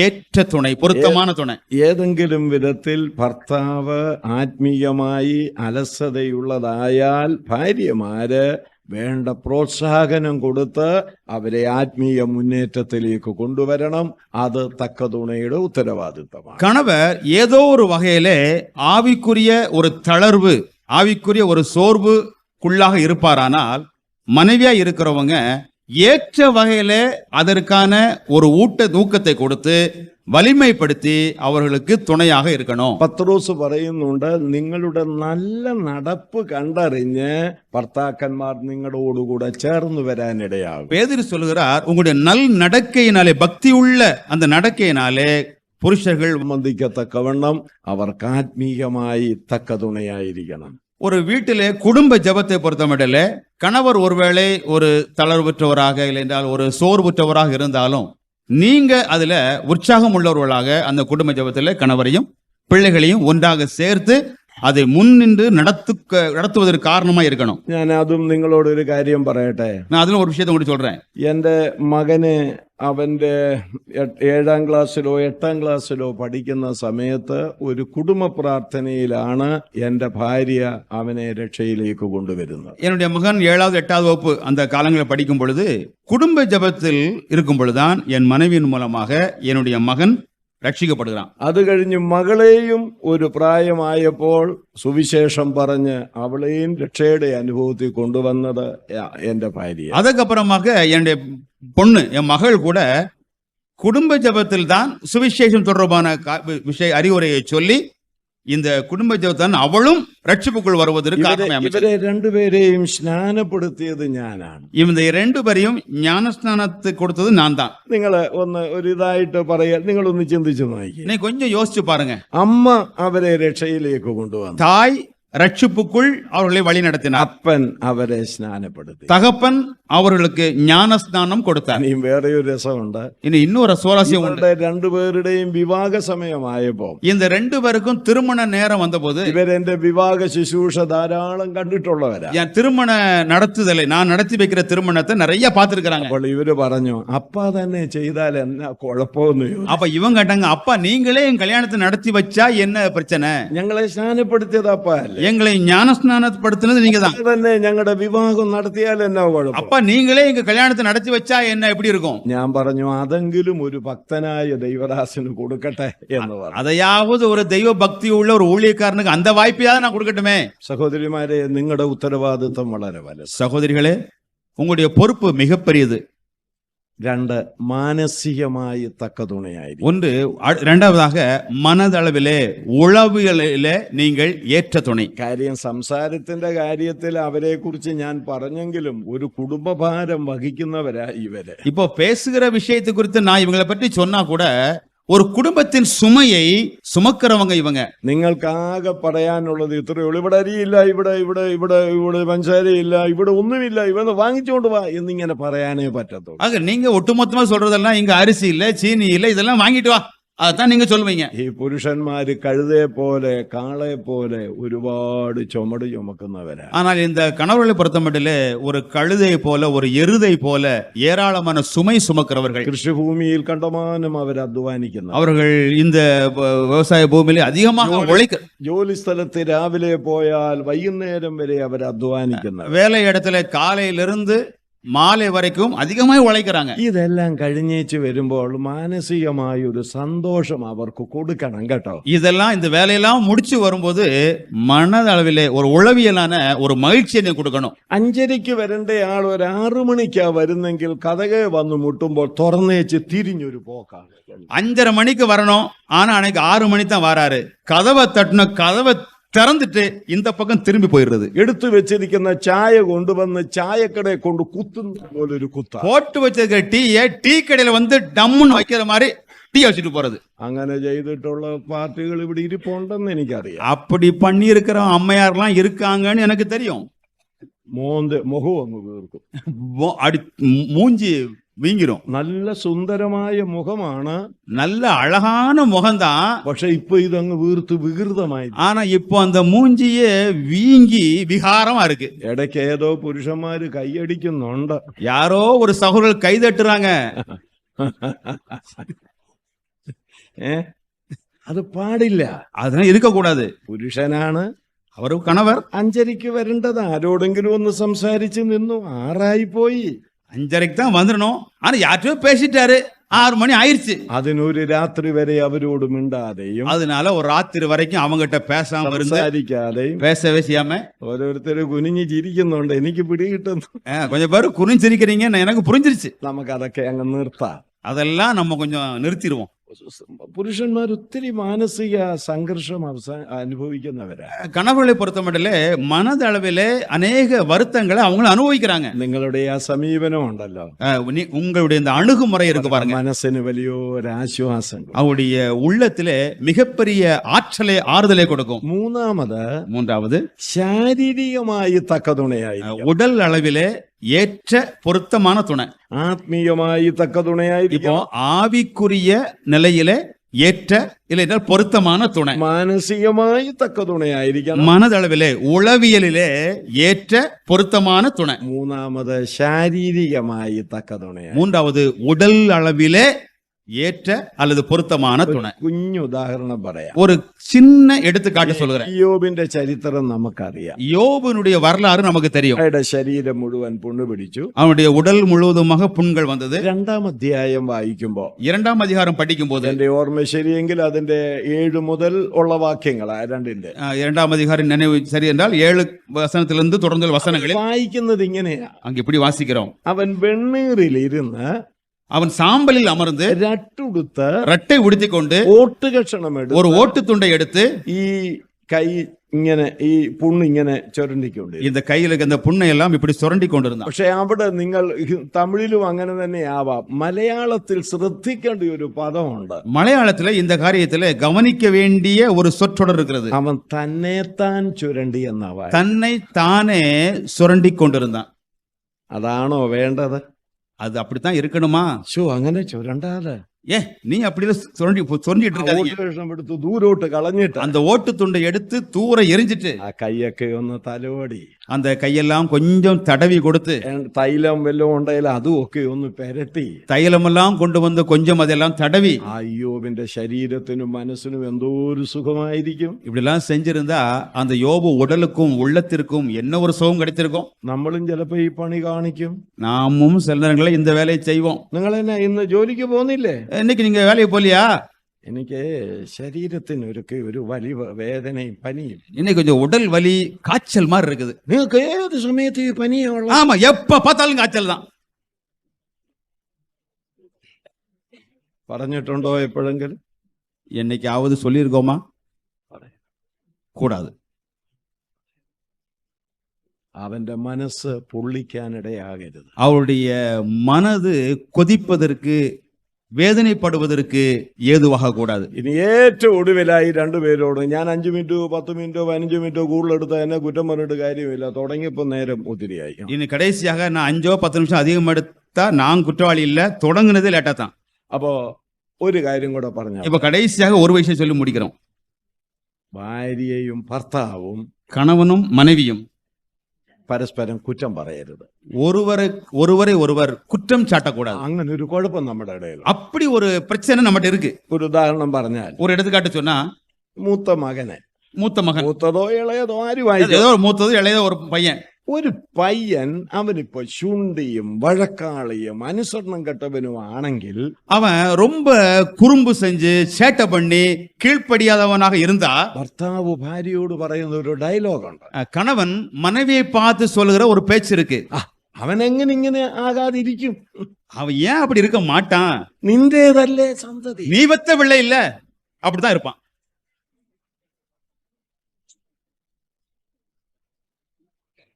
ஏற்ற துணை, பொருத்தமான துணை. ഏതെങ്കിലും വിധത്തിൽ ഭർത്താവ് ആത്മീയമായി അലസതയുള്ളതായാൽ ഭാര്യമാര് വേണ്ട പ്രോത്സാഹനം കൊടുത്ത് അവരെ ആത്മീയ മുന്നേറ്റത്തിലേക്ക് കൊണ്ടുവരണം. അത് തക്ക തുണയുടെ ഉത്തരവാദിത്തമാണ്. கணவர் ஏதோ ஒரு வகையிலே ஆவிக்குரிய ஒரு தளர்வு, ஆவிக்குரிய ஒரு சோர்வுக்குள்ளாக இருப்பாரானால் மனைவியா இருக்கிறவங்க ஏற்ற வகையில அதற்கான ஒரு ஊக்கத்தை கொடுத்து வலிமைப்படுத்தி அவர்களுக்கு துணையாக இருக்கணும். പത്രോസ് പറയുന്നുണ്ട്, നിങ്ങളുടെ നല്ല നടപ്പ് കണ്ടറിഞ്ഞ് ഭർത്താക്കന്മാർ നിങ്ങളോടുകൂടെ ചേർന്ന് വരാനിടയാകും. பேதுரு சொல்கிறார், உங்களுடைய நல் நடக்கையினாலே, பக்தி உள்ள அந்த நடக்கையினாலே புருஷர்கள் സംബന്ധിക്കത്തക്കവണ്ണം അവർക്ക് ആത്മീയമായി തക്ക തുണയായിരിക്കണം. ஒரு வீட்டிலே குடும்ப ஜெபத்தை பொறுத்தமட்டில கணவர் ஒருவேளை ஒரு தளர்வுற்றவராக இல்லை என்றால் ஒரு சோர்வுற்றவராக இருந்தாலும் நீங்க அதுல உற்சாகம் உள்ளவர்களாக அந்த குடும்ப ஜெபத்தில் கணவரையும் பிள்ளைகளையும் ஒன்றாக சேர்த்து அதை முன்னின்று நடத்துவதற்கு காரணமா இருக்கணும். ഞാൻ അതും നിങ്ങളോട് ഒരു കാര്യം പറയട്ടെ. நான் அதுல ஒரு விஷயத்தை உங்களுக்கு சொல்றேன். എൻ്റെ മകന് അവൻ്റെ 7ാം ക്ലാസ്സിലോ 8ാം ക്ലാസ്സിലോ പഠിക്കുന്ന സമയത്ത് ഒരു കുടുംബ പ്രാർത്ഥനയിലാണ് എൻ്റെ ഭാര്യ അവനെ രക്ഷയിലേക്ക് കൊണ്ടുവരുന്നത്. என்னுடைய மகன் 7வது 8வது வகுப்பு அந்த காலங்களில் படிக்கும் பொழுது குடும்ப ஜெபத்தில் இருக்கும் பொழுதுதான் என் மனைவியின் மூலமாக என்னுடைய மகன் രക്ഷിക്കപ്പെടുകയാണ്. അത് കഴിഞ്ഞ് മകളെയും ഒരു പ്രായമായപ്പോൾ സുവിശേഷം പറഞ്ഞ് അവളെയും രക്ഷയുടെ അനുഭവത്തിൽ കൊണ്ടുവന്നത് എൻ്റെ ഭാര്യ. அதுக்கப்புறமாக என்னுடைய பொண்ணு, என் மகள் கூட குடும்ப ஜெபத்தில் தான் சுவிசேஷம் தொடர்பான அறிவுரையை சொல்லி இந்த குடும்ப ஜெபத்தான் அவளும் ரட்சிப்புக்குள் வருவதற்கு ഇവരെ രണ്ടുപേരെയും സ്നാനപ്പെടുത്തിയത് ഞാനാണ്. இந்த 2 பேரையும் ஞானஸ்நானத்தை கொடுத்தது நான் தான். നിങ്ങൾ ഒരു ഇതായിട്ട് പറയാ, നിങ്ങളൊന്ന് ചിന്തിച്ചു നോക്കി. நீ கொஞ்சம் யோசிச்சு பாருங்க. അമ്മ അവരെ രക്ഷയിലേക്ക് കൊണ്ടുവന്നു, தாய் ரட்சிப்புக்குள் அவர்களை வழி நடத்தினார், അപ്പൻ അവരെ സ്നാനപ്പെടുത്തി, தகப்பன் அவர்களுக்கு ஞானஸ்நானம் கொடுத்தார். ഇനിയും വേറെ ഒരു രസമുണ്ട്. இனி இன்னொரு சுவாரஸ்யம் உண்டு. രണ്ടുപേരുടെയും വിവാഹ സമയമായപ്പോ இந்த 2 பேருக்கும் திருமண நேரம் வந்தபோது ഇവരെന്റെ വിവാഹ ശുശ്രൂഷ ധാരാളം കണ്ടിട്ടുള്ളവരാ. என் திருமண நடத்துதலை, நான் நடத்தி வைக்கிற திருமணத்தை நிறைய பார்த்திருக்கிறாங்க. അപ്പോൾ ഇവര് പറഞ്ഞു, അപ്പ തന്നെ ചെയ്താൽ എന്നാ കുഴപ്പമൊന്നും. அப்ப இவங்க கேட்டாங்க, அப்பா நீங்களே என் கல்யாணத்தை நடத்தி வச்சா என்ன பிரச்சனை? ഞങ്ങളെ സ്നാനപ്പെടുത്തിയത് അപ്പ അല്ലേ? எங்களை ஞானஸ்நானப்படுத்தினது நீங்க தான். തന്നെ ഞങ്ങളുടെ വിവാഹം നടത്തിയാൽ എന്നാ കുഴപ്പം? அப்ப நீங்களே எங்க கல்யாணத்தை நடத்தி வச்சா என்ன எப்படி இருக்கும்? ഞാൻ പറഞ്ഞു അതെങ്കിലും ഒരു ഭക്തനായ ദൈവദാസന് കൊടുക്കട്ടെ എന്ന് പറഞ്ഞു. அதையாவது ஒரு தெய்வ பக்தி உள்ள ஒரு ஊழியக்காரனுக்கு அந்த வாய்ப்பையாவது நான் கொடுக்கட்டுமே. സഹോദരിമാരെ, നിങ്ങളുടെ ഉത്തരവാദിത്വം വളരെ വലുത്. சகோதரிகளே, உங்களுடைய பொறுப்பு மிகப்பெரியது. രണ്ട്, മാനസികമായി തക്ക തുണയായിരിക്കും. ஒன்று, இரண்டாவதாக மனதளவிலே உளவியலிலே நீங்கள் ஏற்ற துணை. കാര്യം സംസാരത്തിന്റെ കാര്യത്തിൽ അവരെ കുറിച്ച് ഞാൻ പറഞ്ഞെങ്കിലും ഒരു കുടുംബഭാരം വഹിക്കുന്നവരാ ഇവര്. இப்போ பேசுகிற விஷயத்தை குறித்து நான் இவங்களை பற்றி சொன்னா கூட ஒரு குடும்பத்தின் சுமையை சுமக்கிறவங்க இவங்க. നിങ്ങൾക്കാകെ പറയാനുള്ളത് ഇത്രയേ ഉള്ളൂ. ഇവിടെ അരിയില്ല, ഇവിടെ ഇവിടെ ഇവിടെ ഇവിടെ പഞ്ചസാരയില്ല, ഇവിടെ ഒന്നുമില്ല, ഇവന്ന് വാങ്ങിച്ചുകൊണ്ട് വാ എന്നിങ്ങനെ പറയാനേ പറ്റത്തുള്ളൂ. ஆக நீங்க ஒட்டுமொத்தமா சொல்றதெல்லாம் இங்க அரிசி இல்ல, சீனி இல்ல, இதெல்லாம் வாங்கிட்டு வா, அதான் நீங்க சொல்லுவீங்க. ഈ പുരുഷന്മാര് കഴുതയെ പോലെ കാളയെ പോലെ ഒരുപാട് ചുമട് ചുമക്കുന്നവരാ. ஆனால் இந்த கணவர்களை பொறுத்தமட்டிலே ஒரு கழுதை போல, ஒரு எருதை போல ஏராளமான சுமை சுமக்கிறவர்கள். കൃഷിഭൂമിയിൽ കണ്ടമാനം അവർ അധ്വാനിക്കുന്നു. அவர்கள் இந்த விவசாய பூமியிலே அதிகமாக உழைக்க, ജോലി സ്ഥലത്ത് രാവിലെ പോയാൽ വൈകുന്നേരം വരെ അവർ അധ്വാനിക്കുന്നു. வேலை இடத்துல காலையிலிருந்து மாலை வரைக்கும் அதிகமாக உழைக்கிறாங்க. ഇതെല്ലാം കഴിഞ്ഞേച്ച് വരുമ്പോൾ മാനസികമായ ഒരു സന്തോഷം അവർക്ക് കൊടുക്കണം കേട്ടോ. இதெல்லாம் இந்த வேலையெல்லாம் முடிச்சு வரும்போது மனதளவிலே ஒரு உளவியலான ஒரு மகிழ்ச்சியை கொடுக்கணும். 5:30 വരേണ്ട ആൾ ഒരു 6 മണിക്കാ വരുന്നെങ്കിൽ കഥകെ വന്ന് മുട്ടുമ്പോൾ തുറന്നേച്ച് തിരിഞ്ഞൊരു പോക്കാണ്. 5:30 மணிக்கு வரணும், ஆனா அன்னைக்கு 6 மணி தான் வராரு. கதவை தட்டணும், கதவை திறந்துட்டு இந்த பக்கம் திரும்பி போயிடுறது. എടുത്തു വെച്ചിരിക്കുന്ന ചായ കൊണ്ടുവന്ന് ചായക്കടയെ കൊണ്ട് കുത്തുന്ന പോലെ ഒരു കുത്ത. போட்டு வச்சிருக்கிற டீயை டீ கடையில வந்து டம்முன்னு வைக்கிற மாதிரி டீ வச்சுட்டு போறது. അങ്ങനെ ചെയ്തിട്ടുള്ള പാർട്ടികൾ ഇവിടെ ഇരിപ്പുണ്ടെന്ന് എനിക്കറിയാം. அப்படி பண்ணி இருக்கிற அம்மையார்லாம் இருக்காங்கன்னு எனக்கு தெரியும். മുഖം അങ്ങ് വീർക്കും, மூஞ்சி வீங்கிரும். നല്ല സുന്ദരമായ മുഖമാണ്, நல்ல அழகான முகம்தான். പക്ഷെ ഇപ്പൊ ഇതങ്ങ് വീർത്ത് വികൃതമായി. ஆனா இப்போ அந்த மூஞ்சியே வீங்கி விகாரமா இருக்கு. ഇടയ്ക്ക് ഏതോ പുരുഷന്മാര് കൈയടിക്കുന്നുണ്ട്. யாரோ ஒரு சகோதரர் கை தட்டுறாங்க. അത് പാടില്ല, அதெல்லாம் இருக்கக்கூடாது. പുരുഷനാണ്, அவரு கணவர் 5:30 വരേണ്ടത്. ആരോടെങ്കിലും ഒന്ന് സംസാരിച്ച് നിന്നു, 6 പോയി. 5:30 தான் வந்துடணும். ஆனா யார்கிட்டயோ பேசிட்டாரு, 6 மணி ஆயிருச்சு. അതിനൊരു രാത്രി വരെ അവരോട് മിണ്ടാതെയും அதனால ஒரு ராத்திரி வரைக்கும் அவங்ககிட்ட பேசாம இருந்து, സംസാരിക്കാതെയും பேசவே செய்யாம ഓരോരുത്തര് കുനിഞ്ഞ് ചിരിക്കുന്നുണ്ട്. എനിക്ക് പിടികിട്ടുന്നു. கொஞ்சம் பேரு குறிஞ்சிருக்கிறீங்க, எனக்கு புரிஞ்சிருச்சு. നമുക്കതൊക്കെ അങ്ങ് നിർത്താം. அதெல்லாம் நம்ம கொஞ்சம் நிறுத்திடுவோம். പുരുഷന്മാർ ഒത്തിരി മാനസിക സംഘർഷം അനുഭവിക്കുന്നവരാ. கணவர்களை பொறுத்தமட்டிலே மனதளவிலே அநேக வருத்தங்களை அவங்க அனுபவிக்கிறாங்க. നിങ്ങളുടെ ആ സമീപനം ഉണ്ടല്ലോ, உங்களுடைய இந்த அணுகுமுறை இருக்கு பாருங்க, മനസ്സിന് വലിയൊരു ആശ്വാസം. அவருடைய உள்ளத்திலே மிகப்பெரிய ஆற்றலை, ஆறுதலை கொடுக்கும். മൂന്നാമത് ശാരീരികമായി തക്കതുണയായി, உடல் அளவிலே ஏற்ற பொருத்தமான துணை. ആത്മീയമായി തക്കതുണയായിരിക്കും. இப்போ ஆவிக்குரிய நிலையிலே ஏற்ற இல்லைஎன்றால் பொருத்தமான துணை. മാനസികമായി തക്കതുണയായിരിക്കണം. மனதளவிலே உளவியலிலே ஏற்ற பொருத்தமான துணை. മൂന്നാമത് ശാരീരികമായി തക്കതുണയായി. மூன்றாவது உடல் அளவிலே ஏற்ற அல்லது பொருத்தமான துணை. കുഞ്ഞു ഉദാഹരണം പറയാം. ஒரு சின்ன எடுத்துக்காட்டு சொல்கிறேன். യോബിന്റെ ചരിത്രം നമുക്കറിയാം. யோபனுடைய வரலாறு நமக்கு தெரியும். അയാളുടെ ശരീരം മുഴുവൻ പുണ്ണു പിടിച്ചു. அவனுடைய உடல் முழுவதுமாக புண்கள் வந்தது. 2-ാം അധ്യായം വായിക്കുമ്പോ, 2ஆம் அதிகாரம் படிக்கும் போது, എന്റെ ഓർമ്മ ശരിയെങ്കിൽ അതിന്റെ 7 മുതൽ ഉള്ള വാക്യങ്ങളാ രണ്ടിന്റെ. 2ஆம் அதிகாரம் நினைவு சரி என்றால் 7 வசனத்திலிருந்து தொடர்ந்து வசனங்களில் വായിക്കുന്നത് ഇങ്ങനെയാ. அங்க இப்படி வாசிக்கிறோம். അവൻ വെണ്ണീറിലിരുന്ന് அவன் சாம்பலில் அமர்ந்து രട്ടുടുത്ത് ரட்டை உடுத்திக் கொண்டு ഓട്ടുകഷണം എടുത്ത് ஒரு ஓட்டு துண்டை எடுத்து ഈ കൈ ഇങ്ങനെ ഈ പുണ്ണിങ്ങനെ ചുരണ്ടിക്കൊണ്ട്, இந்த கையில இந்த புண்ணை எல்லாம் இப்படி சுரண்டி கொண்டிருந்தான். പക്ഷെ അവിടെ നിങ്ങൾ തമിഴിലും അങ്ങനെ തന്നെ ആവാം, മലയാളത്തിൽ ശ്രദ്ധിക്കേണ്ട ഒരു പദമുണ്ട്. மலையாளத்துல இந்த காரியத்துல கவனிக்க வேண்டிய ஒரு சொற்றொடர் இருக்கிறது. അവൻ തന്നെത്താൻ ചുരണ്ടി എന്നാവാ. தன்னை தானே சுரண்டி கொண்டிருந்தான். അതാണോ വേണ്ടത്? அது அப்படித்தான் இருக்கணுமா? അങ്ങനെ ചുരണ്ടാതെ நீ அப்படி சொரிஞ்சிட்டு இருக்காதீங்க. ഓട്ട് എടുത്ത് ദൂരോട്ട് കളഞ്ഞിട്ട് அந்த ஓட்டு துண்டை எடுத்து தூர எரிஞ்சிட்டு ആ കൈയൊക്കെ ഒന്ന് തലോടി அந்த கையெல்லாம் கொஞ்சம் தடவி கொடுத்து തൈലം വല്ലതും ഉണ്ടെങ്കിൽ അതും ഒക്കെ ഒന്ന് പെരട്ടി தைலமெல்லாம் கொண்டு வந்து கொஞ்சம் அதெல்லாம் தடவி ആ യോബിന്റെ ശരീരത്തിനും മനസ്സിനും എന്തോ ഒരു സുഖമായിരിക്കും. இப்படி எல்லாம் செஞ்சிருந்தா அந்த யோபு உடலுக்கும் உள்ளத்திற்கும் என்ன ஒரு சுகம் கிடைத்திருக்கும். നമ്മളും ചിലപ്പോ ഈ പണി കാണിക്കും. நாமும் சில நேரங்களில் இந்த வேலையை செய்வோம். നിങ്ങൾ എന്നാ ഇന്ന് ജോലിക്ക് പോകുന്നില്ലേ? இன்னைக்கு நீங்க வேலைக்கு போலியா? എനിക്ക് ശരീരത്തിനൊരുക്കെ ഒരു വലിയ വേദനയും പനിയും. இன்னைக்கு கொஞ்சம் உடல் வலி காய்ச்சல் மாதிரி இருக்குது. നിങ്ങൾക്ക് ഏത് സമയത്ത് ഈ പനിയുള്ള? ஆமா, எப்ப பார்த்தாலும் காய்ச்சல் தான். പറഞ്ഞിട്ടുണ്ടോ എപ്പോഴെങ്കിലും? என்னைக்காவது சொல்லியிருக்கோமா? கூடாது. അവന്റെ മനസ്സ് പൊള്ളിക്കാനിടയാകരുത്. அவருடைய மனது கொதிப்பதற்கு വേദനപ്പെടുവதற்கு ഏതുവാക കൂടാതെ. ഇനി ഏറ്റവും ഒടുവിലായി രണ്ടുപേരോട് ഞാൻ 5 മിനിറ്റോ 10 മിനിറ്റോ 15 മിനിറ്റോ കൂടുതലെടുത്ത എന്നെ കുറ്റം പറഞ്ഞിട്ട് കാര്യമില്ല. തുടങ്ങിയപ്പോ നേരം ഒത്തിരിയായി. ഇനി കடைசியாக நான் 5-10 நிமிஷம் அதிகம் எடுத்தா நான் குற்றவாளி இல்ல, தொடங்குனது லேட்டா தான். അപ്പോ ഒരു കാര്യം കൂടെ പറഞ്ഞാൽ இப்ப கடைசியாக ஒரு விஷயம் சொல்லி முடிக்கிறோம். ഭാര്യയും ഭർത്താവും கணவனும் மனைவியும் പരസ്പരം കുറ്റം പറയരുത്. ஒருவரை ஒருவர் குற்றம் சாட்டக்கூடாது. അങ്ങനെ ഒരു കുഴപ്പം നമ്മുടെ ഇടയിൽ. அப்படி ஒரு பிரச்சனை நம்மகிட்ட இருக்கு. ഒരു ഉദാഹരണം പറഞ്ഞാൽ ஒரு எடுத்துக்காட்டு சொன்னா, മൂത്ത മകനെ, மூத்த மகன், മൂത്തതോ ഇളയതോ ആരുമായി ஏதோ ஒரு மூத்தது இளையதோ ஒரு பையன், ഒരു പയ്യൻ അവനിപ്പോ ശുണ്ടിയും വഴക്കാളിയും അനുസരണം കെട്ടവനും ആണെങ്കിൽ அவன் ரொம்ப குறும்பு செஞ்சு சேட்டை பண்ணி கீழ்ப்படியாதவனாக இருந்தா ഭർത്താവ് ഭാര്യയോട് പറയുന്ന ഒരു ഡയലോഗുണ്ട്. கணவன் மனைவியை பார்த்து சொல்லுகிற ஒரு பேச்சு இருக்கு. അവൻ എങ്ങനെ ഇങ്ങനെ ആകാതിരിക്കും? அவன் ஏன் அப்படி இருக்க மாட்டான்? നിന്റേതല്ലേ സന്തതി, நீ வெத்த பிள்ளை இல்ல, அப்படிதான் இருப்பான்.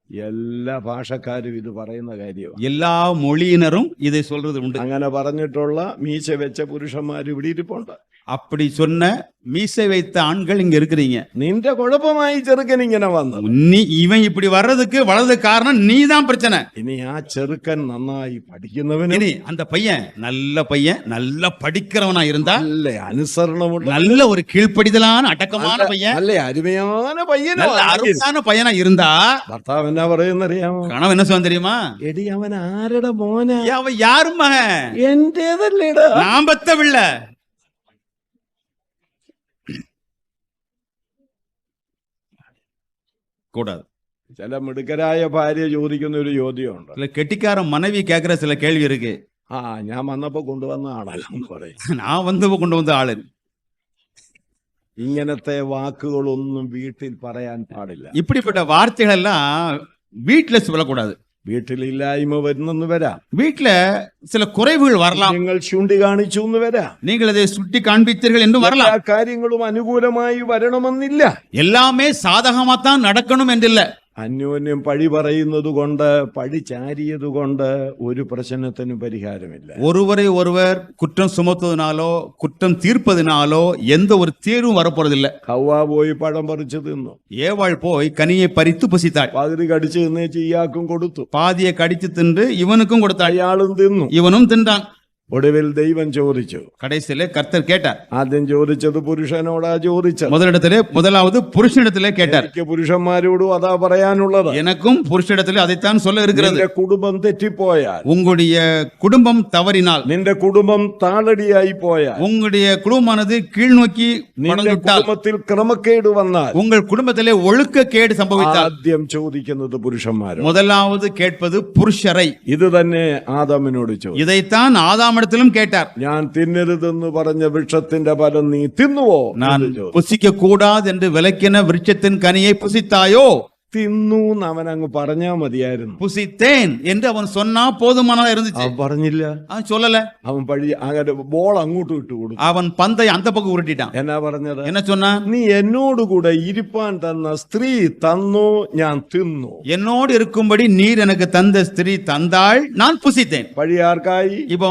എല്ലാ ഭാഷക്കാരും ഇത് പറയുന്ന കാര്യമാണ്. எல்லா மொழியினரும் இதை சொல்றது உண்டு. അങ്ങനെ പറഞ്ഞിട്ടുള്ള മീശ വെച്ച പുരുഷന്മാർ ഇവിടെ ഇരിപ്പുണ്ട്. அப்படி சொன்ன மீசை வைத்த ஆண்கள் இங்க இருக்கிறீங்க. നിന്റെ കുഴപ്പമായി ചെറുക്കൻ ഇങ്ങനെ വന്നു. இவன் இப்படி வர்றதுக்கு வளர்றது காரணம் நீதான் பிரச்சனை. ഇനി ആ ചെറുക്കൻ നന്നായി പഠിക്കുന്നവന്, இனி அந்த பையன் நல்ல படிக்கிறவனா இருந்தா, നല്ല അനുസരണമുള്ള, நல்ல ஒரு കീഴ്പ്പടിതലാണ് അടക്കமான പയ്യൻ, നല്ല അരുമயான പയ്യനോ, நல்ல அருமையான பையனா இருந்தா, ഭർത്താവ് എന്നാ പറയുന്നറിയാമോ? கணவன் என்ன சொல்ல தெரியுமா? എടി അവൻ ആരുടെ മോനാ? அவன் யாரும் மகன்? എന്റേതല്ലേടാ, நான் பெத்தவில்ல. கூடாது. ചില മിടുക്കരായ ഭാര്യ ചോദിക്കുന്ന ഒരു ചോദ്യമുണ്ട്. இல்ல கெட்டிக்கார மனைவி கேட்கிற சில கேள்வி இருக்கு. ഞാൻ വന്നപ്പോ കൊണ്ടുവന്ന ആളെല്ലാം പറയും. நான் வந்து கொண்டு வந்த ஆளு. ഇങ്ങനത്തെ വാക്കുകളൊന്നും വീട്ടിൽ പറയാൻ പാടില്ല. இப்படிப்பட்ட வார்த்தைகள் எல்லாம் வீட்டுல சொல்லக்கூடாது. വീട്ടിലില്ലായ്മ വരുന്നെന്ന് വരാം, வீட்டுல சில குறைவுகள் வரலாம், നിങ്ങൾ ചൂണ്ടി കാണിച്ചു എന്ന് വരാം, நீங்கள் அதை சுட்டி காண்பித்தீர்கள் என்று வரலாம். എല്ലാ കാര്യങ്ങളും അനുകൂലമായി വരണമെന്നില്ല. எல்லாமே சாதகமா தான் நடக்கணும் என்றில்ல. അന്യോന്യം പഴി പറയുന്നത് കൊണ്ട്, പഴി ചാരിയത് കൊണ്ട് ഒരു പ്രശ്നത്തിനും പരിഹാരമില്ല. ஒருவரை ஒருவர் குற்றம் சுமத்துவதனாலோ குற்றம் தீர்ப்பதனாலோ எந்த ஒரு தீர்வும் வரப்போறதில்லை. ഹവ്വ പോയി പഴം പറിച്ചു തിന്നു. ஏவாள் போய் கனியை பறித்து புசித்தாள். പകുതി കടിച്ചു തിന്നേച്ച് ഇയാൾക്കും കൊടുത്തു. பாதியை கடித்து தின்று இவனுக்கும் கொடுத்தாள். അയാളും തിന്നു. இவனும் தின்றான். ഒടുവിൽ ദൈവം ചോദിച്ചു. கடைசியிலே கர்த்தர் கேட்டார். ആദ്യം ചോദിച്ചത് പുരുഷനോടാ ചോദിച്ചത്. முதலாவது புருஷனிடத்திலே கேட்டார். എനിക്ക് പുരുഷന്മാരോടും അതാ പറയാനുള്ളത്. எனக்கும் புருஷனிடத்திலே அதைத்தான் சொல்ல இருக்கிறது. നിന്റെ കുടുംബം തെറ്റിപ്പോയാൽ, உங்களுடைய குடும்பம் தவறினால், നിന്റെ കുടുംബം താളടിയായി പോയാൽ, உங்களுடைய குடும்பமானது கீழ் நோக்கி നിന്റെ കുടുംബത്തിൽ ക്രമക്കേട് വന്നാൽ, உங்கள் குடும்பத்திலே ஒழுக்கக்கேடு சம்பவித்தால், ആദ്യം ചോദിക്കുന്നത് പുരുഷന്മാരോ, முதலாவது கேட்பது புருஷரை. ഇത് തന്നെ ആദാമിനോട് ചോദിച്ചു. இதைத்தான் ஆதாமிடத்திலும் கேட்டார். ഞാൻ തിന്നരുതെന്ന് പറഞ്ഞ വൃക്ഷത്തിന്റെ ഫലം നീ തിന്നുവോ? நான் புசிக்க கூடாது என்று விலக்கின விருட்சத்தின் கனியை புசித்தாயோ? തിന്നു അവൻ അങ്ങ് പറഞ്ഞാ മതിയായിരുന്നു. புசித்தேன் என்று அவன் சொன்னா போதுமானதா இருந்துச்சு. അവൻ പറഞ്ഞില്ല. அவன் சொல்லல. അവൻ അങ്ങനെ ബോൾ അങ്ങോട്ട് ഇട്ട് കൊടുത്തു. அவன் பந்தை அந்த பக்கம் உருட்டிட்டான். എന്നാ പറഞ്ഞത്? என்ன சொன்னா? നീ എന്നോടുകൂടെ ഇരിപ്പാൻ തന്ന സ്ത്രീ തന്നു, ഞാൻ തിന്നു. என்னோடு இருக்கும்படி நீர் எனக்கு தந்த ஸ்திரீ தந்தாள், நான் புசித்தேன். പഴി ആർക്കായി? இப்போ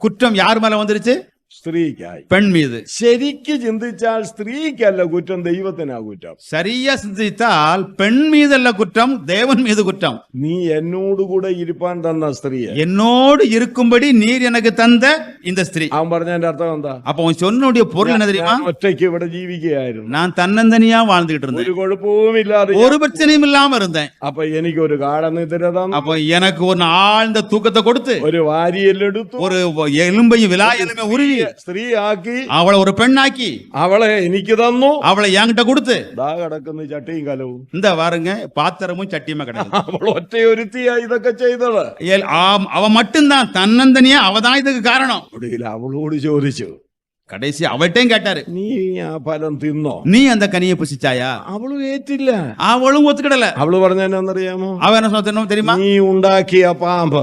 குற்றம் யார் மேல வந்துருச்சு? സ്ത്രീക്കായി. பெண் மீது. ശരിക്ക് ചിന്തിച്ചാൽ സ്ത്രീക്കല്ല കുറ്റം, ദൈവത്തിനാ കുറ്റം. சரியா சிந்தித்தால் பெண் மீதல்ல குற்றம், தேவன் மீது குற்றம். നീ എന്നോടുകൂടെ ഇരിപ്പാൻ തന്ന സ്ത്രീയെ, என்னோடு இருக்கும்படி நீர் எனக்கு தந்த இந்த ஸ்திரீ. അവൻ പറഞ്ഞതിന്റെ അർത്ഥം എന്താ? அப்ப அவன் சொன்னுடைய பொருள் என்ன தெரியுமா? ഞാൻ ഒറ്റയ്ക്ക് ഇവിടെ ജീവിക്കുകയായിരുന്നു, நான் தன்னந்தனியா வாழ்ந்துகிட்டு இருந்தேன், ഒരു കുഴപ്പവുമില്ലാതെ. ஒரு பிரச்சனையும் இல்லாம இருந்தேன். അപ്പൊ എനിക്ക് ഒരു ഗാഠനിദ്ര തന്നു, அப்ப எனக்கு ஒரு ஆழ்ந்த தூக்கத்தை கொடுத்து, ഒരു വാരിയെല്ലെടുത്തു, ஒரு எலும்பையும் விலா எலும்பை உருவி സ്ത്രീ ആക്കി, அவளை ஒரு பெண்ணாக்கி അവളെ എനിക്ക് തന്നു. அவளை என்கிட்ட கொடுத்து, ദാ കിടക്കുന്ന ചട്ടിയും കലവും. இந்த வாருங்க பாத்திரமும் சட்டியுமா கிடையாது. അവൾ ഒറ്റയൊരുത്തിയാ ഇതൊക്കെ ചെയ്തത്. அவ மட்டும்தான் தன்னந்தனியா, அவதான் இதுக்கு காரணம். ഒടുവിൽ അവളോട് ചോദിച്ചു, கடைசி அவள்கிட்டயும் கேட்டாரு, നീ ആ ഫലം തിന്നോ? நீ அந்த கனியை புசிச்சாயா? അവളും ഏറ്റില്ല. அவளும் ஒத்துக்கிடல. അവള് പറഞ്ഞ എന്നാന്നറിയാമോ? அவ என்ன சொன்ன தெரியுமா? നീ ഉണ്ടാക്കിയ പാമ്പ്.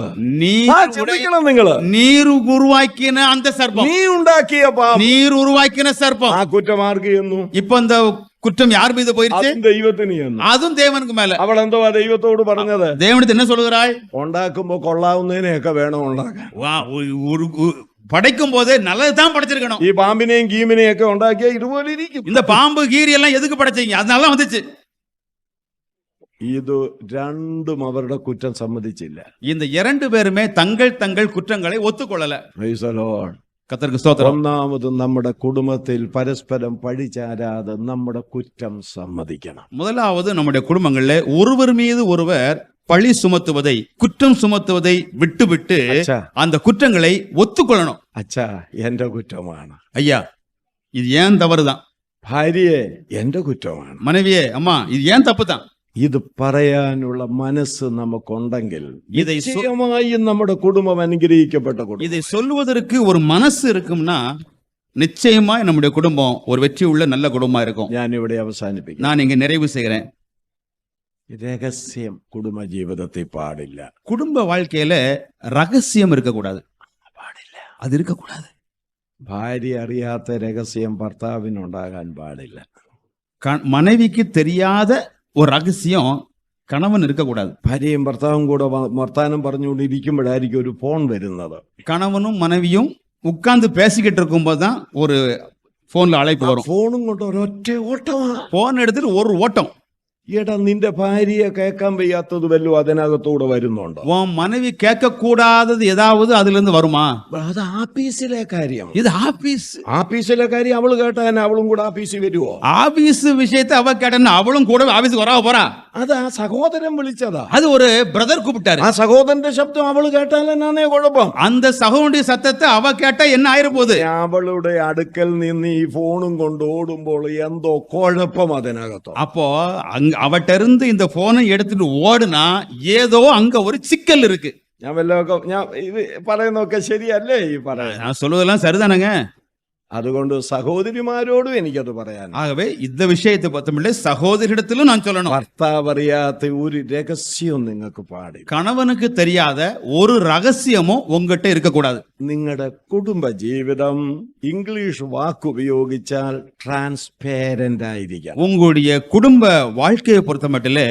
ചിന്തിക്കണം നിങ്ങള്. நீர் உருவாக்கின அந்த சர்ப்பம், നീ ഉണ്ടാക്കിയ പാമ്പ്, நீர் உருவாக்கின சர்ப்பம். ആ കുറ്റമാർക്ക് ചെന്നു? இப்ப இந்த குற்றம் யார் மீது போயிருச்சு? അതും ദൈവത്തിന് ചെന്നു. அதுவும் தேவனுக்கு மேல. അവൾ എന്തുവാ ദൈവത്തോട് പറഞ്ഞത്? தேவனுக்கு என்ன சொல்லுகிறாய்? ഉണ്ടാക്കുമ്പോ കൊള്ളാവുന്നതിനെയൊക്കെ വേണം ഉണ്ടാക്കാൻ. படைக்கும் போதே நல்லதுதான் படைச்சிருக்கணும். ഈ പാമ്പിനെയും കീമിനെയും ഒക്കെ ഉണ്ടാക്കിയ ഇതുപോലെ ഇരിക്കും. இந்த பாம்பு கீரி எல்லாம் எதுக்கு படைச்சீங்க? அதனால வந்துச்சு. ഇത് രണ്ടും അവരുടെ കുറ്റം സമ്മതിച്ചില്ല. இந்த இரண்டு பேருமே தங்கள் தங்கள் குற்றங்களை ஒத்துக்கொள்ளல. Praise the Lord. கர்த்தருக்கு ஸ்தோத்திரம். ഒന്നാമത് നമ്മുടെ കുടുംബത്തിൽ പരസ്പരം പഴിചാരാതെ നമ്മുടെ കുറ്റം സമ്മതിക്കണം. முதலாவது நம்முடைய குடும்பங்கள்ல ஒருவர் மீது ஒருவர் பழி சுமத்துவதை, குற்றம் சுமத்துவதை விட்டுவிட்டு அந்த குற்றங்களை ஒத்துக்கொள்ளணும். അച്ഛാ എന്റെ കുറ്റമാണ്, ஐயா இது ஏன் தவறுதான், ഭാര്യയെ എന്റെ കുറ്റമാണ്, மனைவியே அம்மா இது ஏன் தப்பு தான், ഇത് പറയാനുള്ള മനസ്സ് നമുക്കുണ്ടെങ്കിൽ இதை നിശ്ചയമായും നമ്മുടെ കുടുംബം അനുഗ്രഹിക്കപ്പെട്ട കുടുംബം. இதை சொல்வதற்கு ஒரு மனசு இருக்கும்னா நிச்சயமா நம்முடைய குடும்பம் ஒரு வெற்றி உள்ள நல்ல குடும்பமா இருக்கும். ഞാൻ ഇവിടെ അവസാനിപ്പിക്കും. நான் இங்க நிறைவு செய்கிறேன். രഹസ്യം കുടുംബ ജീവിതത്തിൽ പാടില്ല. குடும்ப வாழ்க்கையில ரகசியம் இருக்கக்கூடாது, പാടില്ല. அது இருக்கக்கூடாது. ഭാര്യ അറിയാത്ത രഹസ്യം ഭർത്താവിനുണ്ടാകാൻ പാടില്ല. மனைவிக்கு தெரியாத ஒரு ரகசியம் கணவன் இருக்கக்கூடாது. ഭാര്യയും ഭർത്താവും കൂടെ വർത്താനം പറഞ്ഞുകൊണ്ടിരിക്കുമ്പോഴായിരിക്കും ഒരു ഫോൺ വരുന്നത്. கணவனும் மனைவியும் உட்கார்ந்து பேசிக்கிட்டு இருக்கும்போது தான் ஒரு போன்ல அழைப்பு வரும். ഫോണും കൊണ്ട് ഒരൊറ്റ ഓട്ടമാ. போன் எடுத்துட்டு ஒரு ஓட்டம். എടാ നിന്റെ ഭാര്യയെ കേൾക്കാൻ വയ്യാത്തത് വല്ലതും അതിനകത്തൂടെ വരുന്നുണ്ടോ? உன் மனைவி கேட்க கூடாதது ஏதாவது அதுல இருந்து வருமா? അത് ആഫീസിലെ കാര്യം. இது ஆபீஸ். ആഫീസിലെ കാര്യം അവള് കേട്ടാൻ അവളും കൂടെ ആഫീസിൽ വരുവോ? ஆபீஸ் விஷயத்தை அவ கேட்டா அவளும் கூட ஆபீஸ்க்கு வரா போறா? അത് ആ സഹോദരൻ വിളിച്ചതാ. அது ஒரு பிரதர் கூப்பிட்டாரு. ആ സഹോദരന്റെ ശബ്ദം അവള് കേട്ടാൽ എന്നാന്നേ കുഴപ്പം? அந்த சகோதரிய சத்தத்தை அவ கேட்டா என்ன ஆயிர போகுது? അവളുടെ അടുക്കൽ നിന്ന് ഈ ഫോണും കൊണ്ട് ഓടുമ്പോൾ എന്തോ കുഴപ്പം അതിനകത്തോ. அப்போ அவட்ட இருந்து இந்த போனை எடுத்துட்டு ஓடுனா ஏதோ அங்க ஒரு சிக்கல் இருக்கு. ഞാൻ വല്ലതൊക്കെ ഞാൻ ഇത് പറയുന്നതൊക്കെ ശരിയല്ലേ ഈ പറയുന്നത്? நான் சொல்லுவதெல்லாம் சரிதானங்க. അതുകൊണ്ട് സഹോദരിമാരോടും എനിക്കത് പറയാൻ. ஆகவே இந்த விஷயத்தை பத்தமில்லை, சகோதரிடத்திலும் நான் சொல்லணும். ഭർത്താവ് അറിയാത്ത ഒരു രഹസ്യവും നിങ്ങൾക്ക് പാടില്ല. கணவனுக்கு தெரியாத ஒரு ரகசியமும் உங்ககிட்ட இருக்கக்கூடாது. നിങ്ങളുടെ കുടുംബ ജീവിതം ഇംഗ്ലീഷ് വാക്ക് ഉപയോഗിച്ചാൽ ട്രാൻസ്പേരന്റ് ആയിരിക്കണം. உங்களுடைய குடும்ப வாழ்க்கையை பொறுத்த மட்டிலே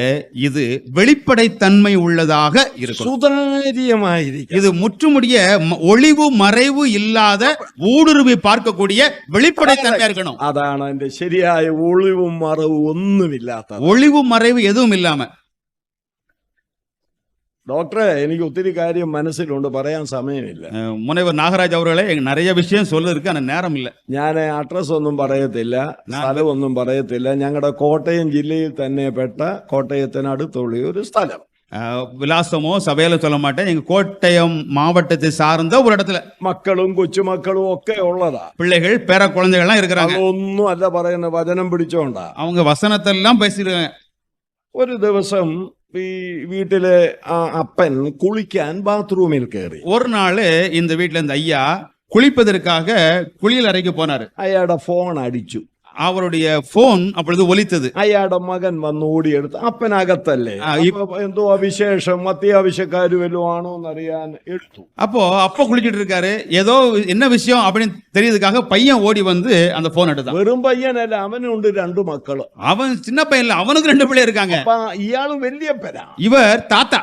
இது வெளிப்படைத்தன்மை உள்ளதாக இருக்கும். സുതാര്യമായിരിക്കും. இது முற்றுமுடிய ஒளிவு மறைவு இல்லாத ஊடுருவி பார்க்கக்கூடிய வெளிப்படைத்தன்மையா இருக்கணும். അതാണ് അതിന്റെ ശരിയായ ഒളിവും മറവും ഒന്നുമില്ലാത്ത. ஒளிவு மறைவு எதுவும் இல்லாம. ഡോക്ടറെ എനിക്ക് ഒത്തിരി കാര്യം മനസ്സിലുണ്ട്, പറയാൻ സമയമില്ല. முனைவர் நாகராஜ் அவர்களே, நிறைய விஷயம் சொல்றதுக்கு ஆனா நேரம் இல்ல. ഞാൻ അഡ്രസ് ഒന്നും പറയത്തില്ല, സ്ഥലമൊന്നും പറയത്തില്ല. ഞങ്ങളുടെ കോട്ടയം ജില്ലയിൽ തന്നെ പെട്ട കോട്ടയത്തിനടുത്തുള്ള ഒരു സ്ഥലം. விலாசமோ சபையில சொல்ல மாட்டேன். எங்க கோட்டயம் மாவட்டத்தை சார்ந்த ஒரு இடத்துல മക്കളും കൊച്ചുമക്കളും ഒക്കെ ഉള്ളതാ. பிள்ளைகள் பேர குழந்தைகள்லாம் இருக்கிறாங்க. അതൊന്നും അല്ല പറയുന്ന, വചനം പിടിച്ചോണ്ടാ. அவங்க வசனத்தெல்லாம் பேசிடுவாங்க. ഒരു ദിവസം ഈ വീട്ടിലെ അപ്പൻ കുളിക്കാൻ ബാത്റൂമിൽ കയറി. ஒரு நாள் இந்த வீட்டுல இந்த ஐயா குளிப்பதற்காக குளியல் அறைக்கு போனாரு. അയാളുടെ ഫോൺ അടിച്ചു. அவருடைய போன் அப்பொழுது ஒலித்தது. അയാളുടെ മകൻ വന്ന് ഓടിയെടുത്ത്, അപ്പനകത്തല്ലേ, എന്തോ വിശേഷം അത്യാവശ്യക്കാര് വല്ലതും ആണോ എന്നറിയാൻ എടുത്തു. அப்போ குளிச்சிட்டு இருக்காரு, ஏதோ என்ன விஷயம் அப்படின்னு தெரியறதுக்காக பையன் ஓடி வந்து அந்த போன் எடுத்தான். വെറും പയ്യനല്ല, അവനുണ്ട് 2 മക്കള്. அவன் சின்ன பையன் இல்ல, அவனுக்கு 2 பிள்ளை இருக்காங்க. ഇയാളും വലിയപ്പനാ. இவர் தாத்தா.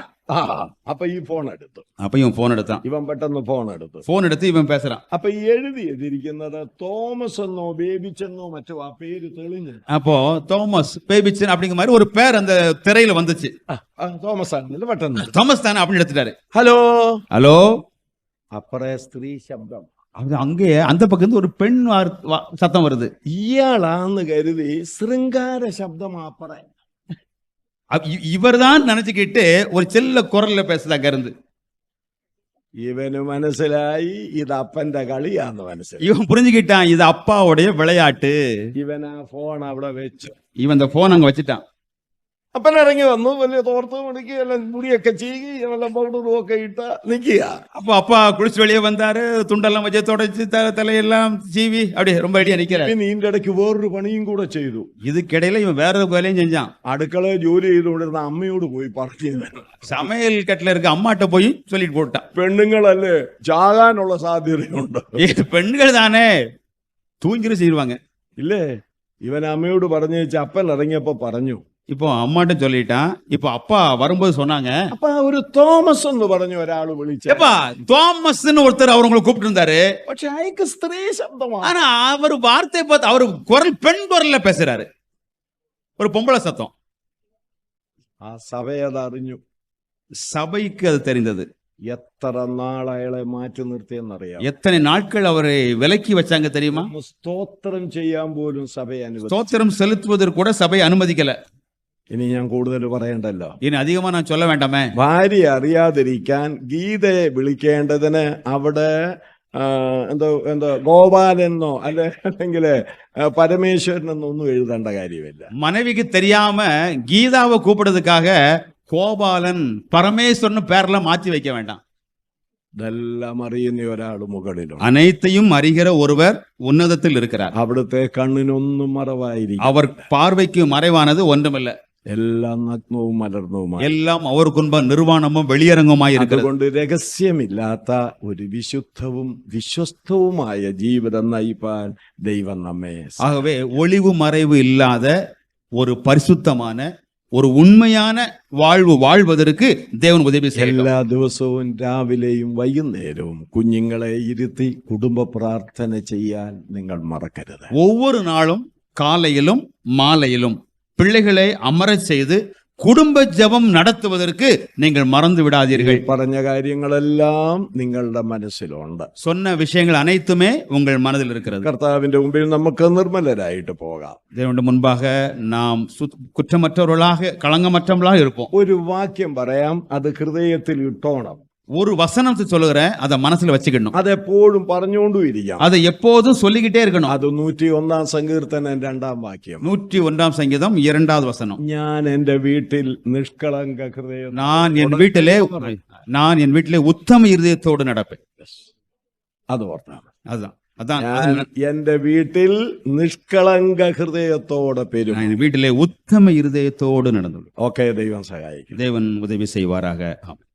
അപ്പൊ ഈ ഫോൺ എടുത്തു, அப்ப இவன் போன் எடுத்தான். ഇവൻ പെട്ടെന്ന് ഫോൺ എടുത്തു. போன் எடுத்து இவன் பேசுறான். അപ്പൊ ഈ എഴുതിയിരിക്കുന്നത് തോമസ് എന്നോ ബേബിച്ചെന്നോ മറ്റോ ആ പേര് തെളിഞ്ഞ് அப்போ தோமஸ் பேபிச்சன் அப்படிங்கிற மாதிரி ஒரு பேர் அந்த திரையில வந்துச்சு. തോമസ് ആണെന്നില്ല പെട്ടെന്ന് தோமஸ் தானே அப்படின்னு எடுத்துட்டாரு. ഹലോ ஹலோ, അപ്പറേ സ്ത്രീ ശബ്ദം. அது அங்கே அந்த பக்கம் இருந்து ஒரு பெண் சத்தம் வருது. ഇയാളാന്ന് കരുതി ശൃംഗാര ശബ്ദം അപ്പറേ. இவர்தான் நினைச்சுக்கிட்டு ஒரு செல்ல குரல்ல பேசுது அங்க இருந்து. ഇവന് മനസ്സിലായി ഇത് അപ്പന്റെ കളിയാന്ന് മനസ്സിലായി. இவன் புரிஞ்சுக்கிட்டான் இது அப்பாவுடைய விளையாட்டு. ഇവൻ ആ ഫോൺ അവിടെ വെച്ചു. இவன் இந்த போன் அங்க வச்சுட்டான். അപ്പൻ ഇറങ്ങി വന്നു, വലിയ തോർത്ത് മുടിക്കുക, എല്ലാം മുടിയൊക്കെ ചീകി എല്ലാം പൗഡറും ഒക്കെ ഇട്ട നിക്കുക. அப்போ அப்பா குளிச்சு வெளியே வந்தாரு, துண்டெல்லாம் வச்சு தொடச்சு தலையெல்லாம் சீவி அப்படியே ரொம்ப அடியா நிக்கிறாரு. പിന്നെ ഇതിന്റെ ഇടയ്ക്ക് വേറൊരു പണിയും കൂടെ ചെയ്തു. இதுக்கிடையில இவன் வேற ஒரு வேலையும் செஞ்சான். അടുക്കള ജോലി ചെയ്തുകൊണ്ടിരുന്ന അമ്മയോട് പോയി പറഞ്ഞു. சமையல் கட்டில இருக்க அம்மாட்ட போய் சொல்லிட்டு போட்டான். പെണ്ണുങ്ങളല്ലേ, ചാകാനുള്ള സാധ്യതയുണ്ട്. பெண்கள் தானே தூங்கிட்டு செய்வாங்க ഇല്ലേ? ഇവൻ അമ്മയോട് പറഞ്ഞു വെച്ച് അപ്പൻ ഇറങ്ങിയപ്പോ പറഞ്ഞു. இப்போ அம்மாட்ட சொல்லிட்டான். இப்போ அப்பா வரும்போது சொன்னாங்க, അപ്പൊ ഒരു തോമസ് എന്ന് പറഞ്ഞു ഒരാള് വിളിച്ചു. ஏப்பா தோமஸ்ன்னு ஒருத்தர் அவர் உங்களை கூப்பிட்டு இருந்தாரு. പക്ഷെ അയക്ക് സ്ത്രീ ശബ്ദമാണ്. ஆனா அவர் வார்த்தை பார்த்து அவர் குரல் பெண் குரல்ல பேசுறாரு, ஒரு பொம்பளை சத்தம். ആ സഭയതറിഞ്ഞു. சபைக்கு அது தெரிந்தது. എത്ര നാൾ അയാളെ മാറ്റി നിർത്തിയെന്നറിയാം. எத்தனை நாட்கள் அவரை விலக்கி வச்சாங்க தெரியுமா? സ്തോത്രം ചെയ്യാൻ പോലും സഭയെ അനുവദിച്ചു. ஸ்தோத்திரம் செலுத்துவதற்கு கூட சபை அனுமதிக்கல. ഇനി ഞാൻ കൂടുതൽ പറയണ്ടല്ലോ. இனி அதிகமா நான் சொல்ல வேண்டாமே. ഭാര്യ അറിയാതിരിക്കാൻ ഗീതയെ വിളിക്കേണ്ടതിന് അവിടെ എന്തോ ഗോപാലെന്നോ അല്ലെങ്കിൽ പരമേശ്വരനെന്നോ ഒന്നും എഴുതേണ്ട കാര്യമില്ല. மனைவிக்கு தெரியாம கீதாவை கூப்பிடுறதுக்காக கோபாலன் பரமேஸ்வரன் பேர்லாம் மாற்றி வைக்க வேண்டாம். ഇതെല്ലാം അറിയുന്ന ഒരാൾ മുകളിലും. அனைத்தையும் அறிகிற ஒருவர் உன்னதத்தில் இருக்கிறார். അവിടുത്തെ കണ്ണിനൊന്നും മറവായിരിക്കും. அவர் பார்வைக்கு மறைவானது ஒன்றுமில்ல. എല്ലാം നഗ്നവും മലർന്നവുമായി. எல்லாம் அவருக்குன்ப நிர்வாணமும் வெளியரங்கமாய் இருக்கிறது. അതുകൊണ്ട് രഹസ്യമില്ലാത്ത ഒരു വിശുദ്ധവും വിശ്വസ്തവുമായ ജീവിതം നയിപ്പാൻ ദൈവം നമ്മെ. ஆகவே ஒளிவு மறைவு இல்லாத ஒரு பரிசுத்தமான ஒரு உண்மையான வாழ்வு வாழ்வதற்கு தேவன் உதவி செய்யட்டும். എല്ലാ ദിവസവും രാവിലെയും വൈകുന്നേരവും കുഞ്ഞുങ്ങളെ ഇരുത്തി കുടുംബ പ്രാർത്ഥന ചെയ്യാൻ നിങ്ങൾ മറക്കരുത്. ஒவ்வொரு நாளும் காலையிலும் மாலையிலும் பிள்ளைகளை அமரச் செய்து குடும்ப ஜெபம் நடத்துவதற்கு நீங்கள் மறந்து விடாதீர்கள். പറഞ്ഞ കാര്യങ്ങളെല്ലാം നിങ്ങളുടെ മനസ്സിലുണ്ട്. சொன்ன விஷயங்கள் அனைத்துமே உங்கள் மனதில் இருக்கிறது. കർത്താവിന്റെ മുമ്പിൽ നമുക്ക് നിർമ്മലരായിട്ട് പോകാം. தேவனுடைய முன்பாக நாம் குற்றமற்றவர்களாக களங்கமற்றவர்களாக இருப்போம். ഒരു വാക്യം പറയാം, അത് ഹൃദയത്തിൽ ഇട്ടോണം. ஒரு வசனத்தை சொல்லுகிறேன், அதை மனசுல வச்சுக்கணும். അതെപ്പോഴും പറഞ്ഞുകൊണ്ടും ഇരിക്കാം. அதை எப்போதும் சொல்லிக்கிட்டே இருக்கணும். അത് 101 സങ്കീർത്തനം 2 വാക്യം. 101 சங்கீதம் 2வது வசனம். ഞാൻ എന്റെ വീട്ടിൽ നിഷ്കളങ്ക ഹൃദയം. நான் என் வீட்டிலே உத்தம இருதயத்தோடு நடப்பேன். അത് ഓർത്താം. அதுதான் அதான் ഞാൻ എന്റെ വീട്ടിൽ നിഷ്കളങ്ക ഹൃദയത്തോടെ പെരും. நான் என் வீட்டிலே உத்தம இருதயத்தோடு நடந்து. ഓക്കെ, ദൈവം സഹായിക്കും. தேவன் உதவி செய்வாராக. ஆமென்.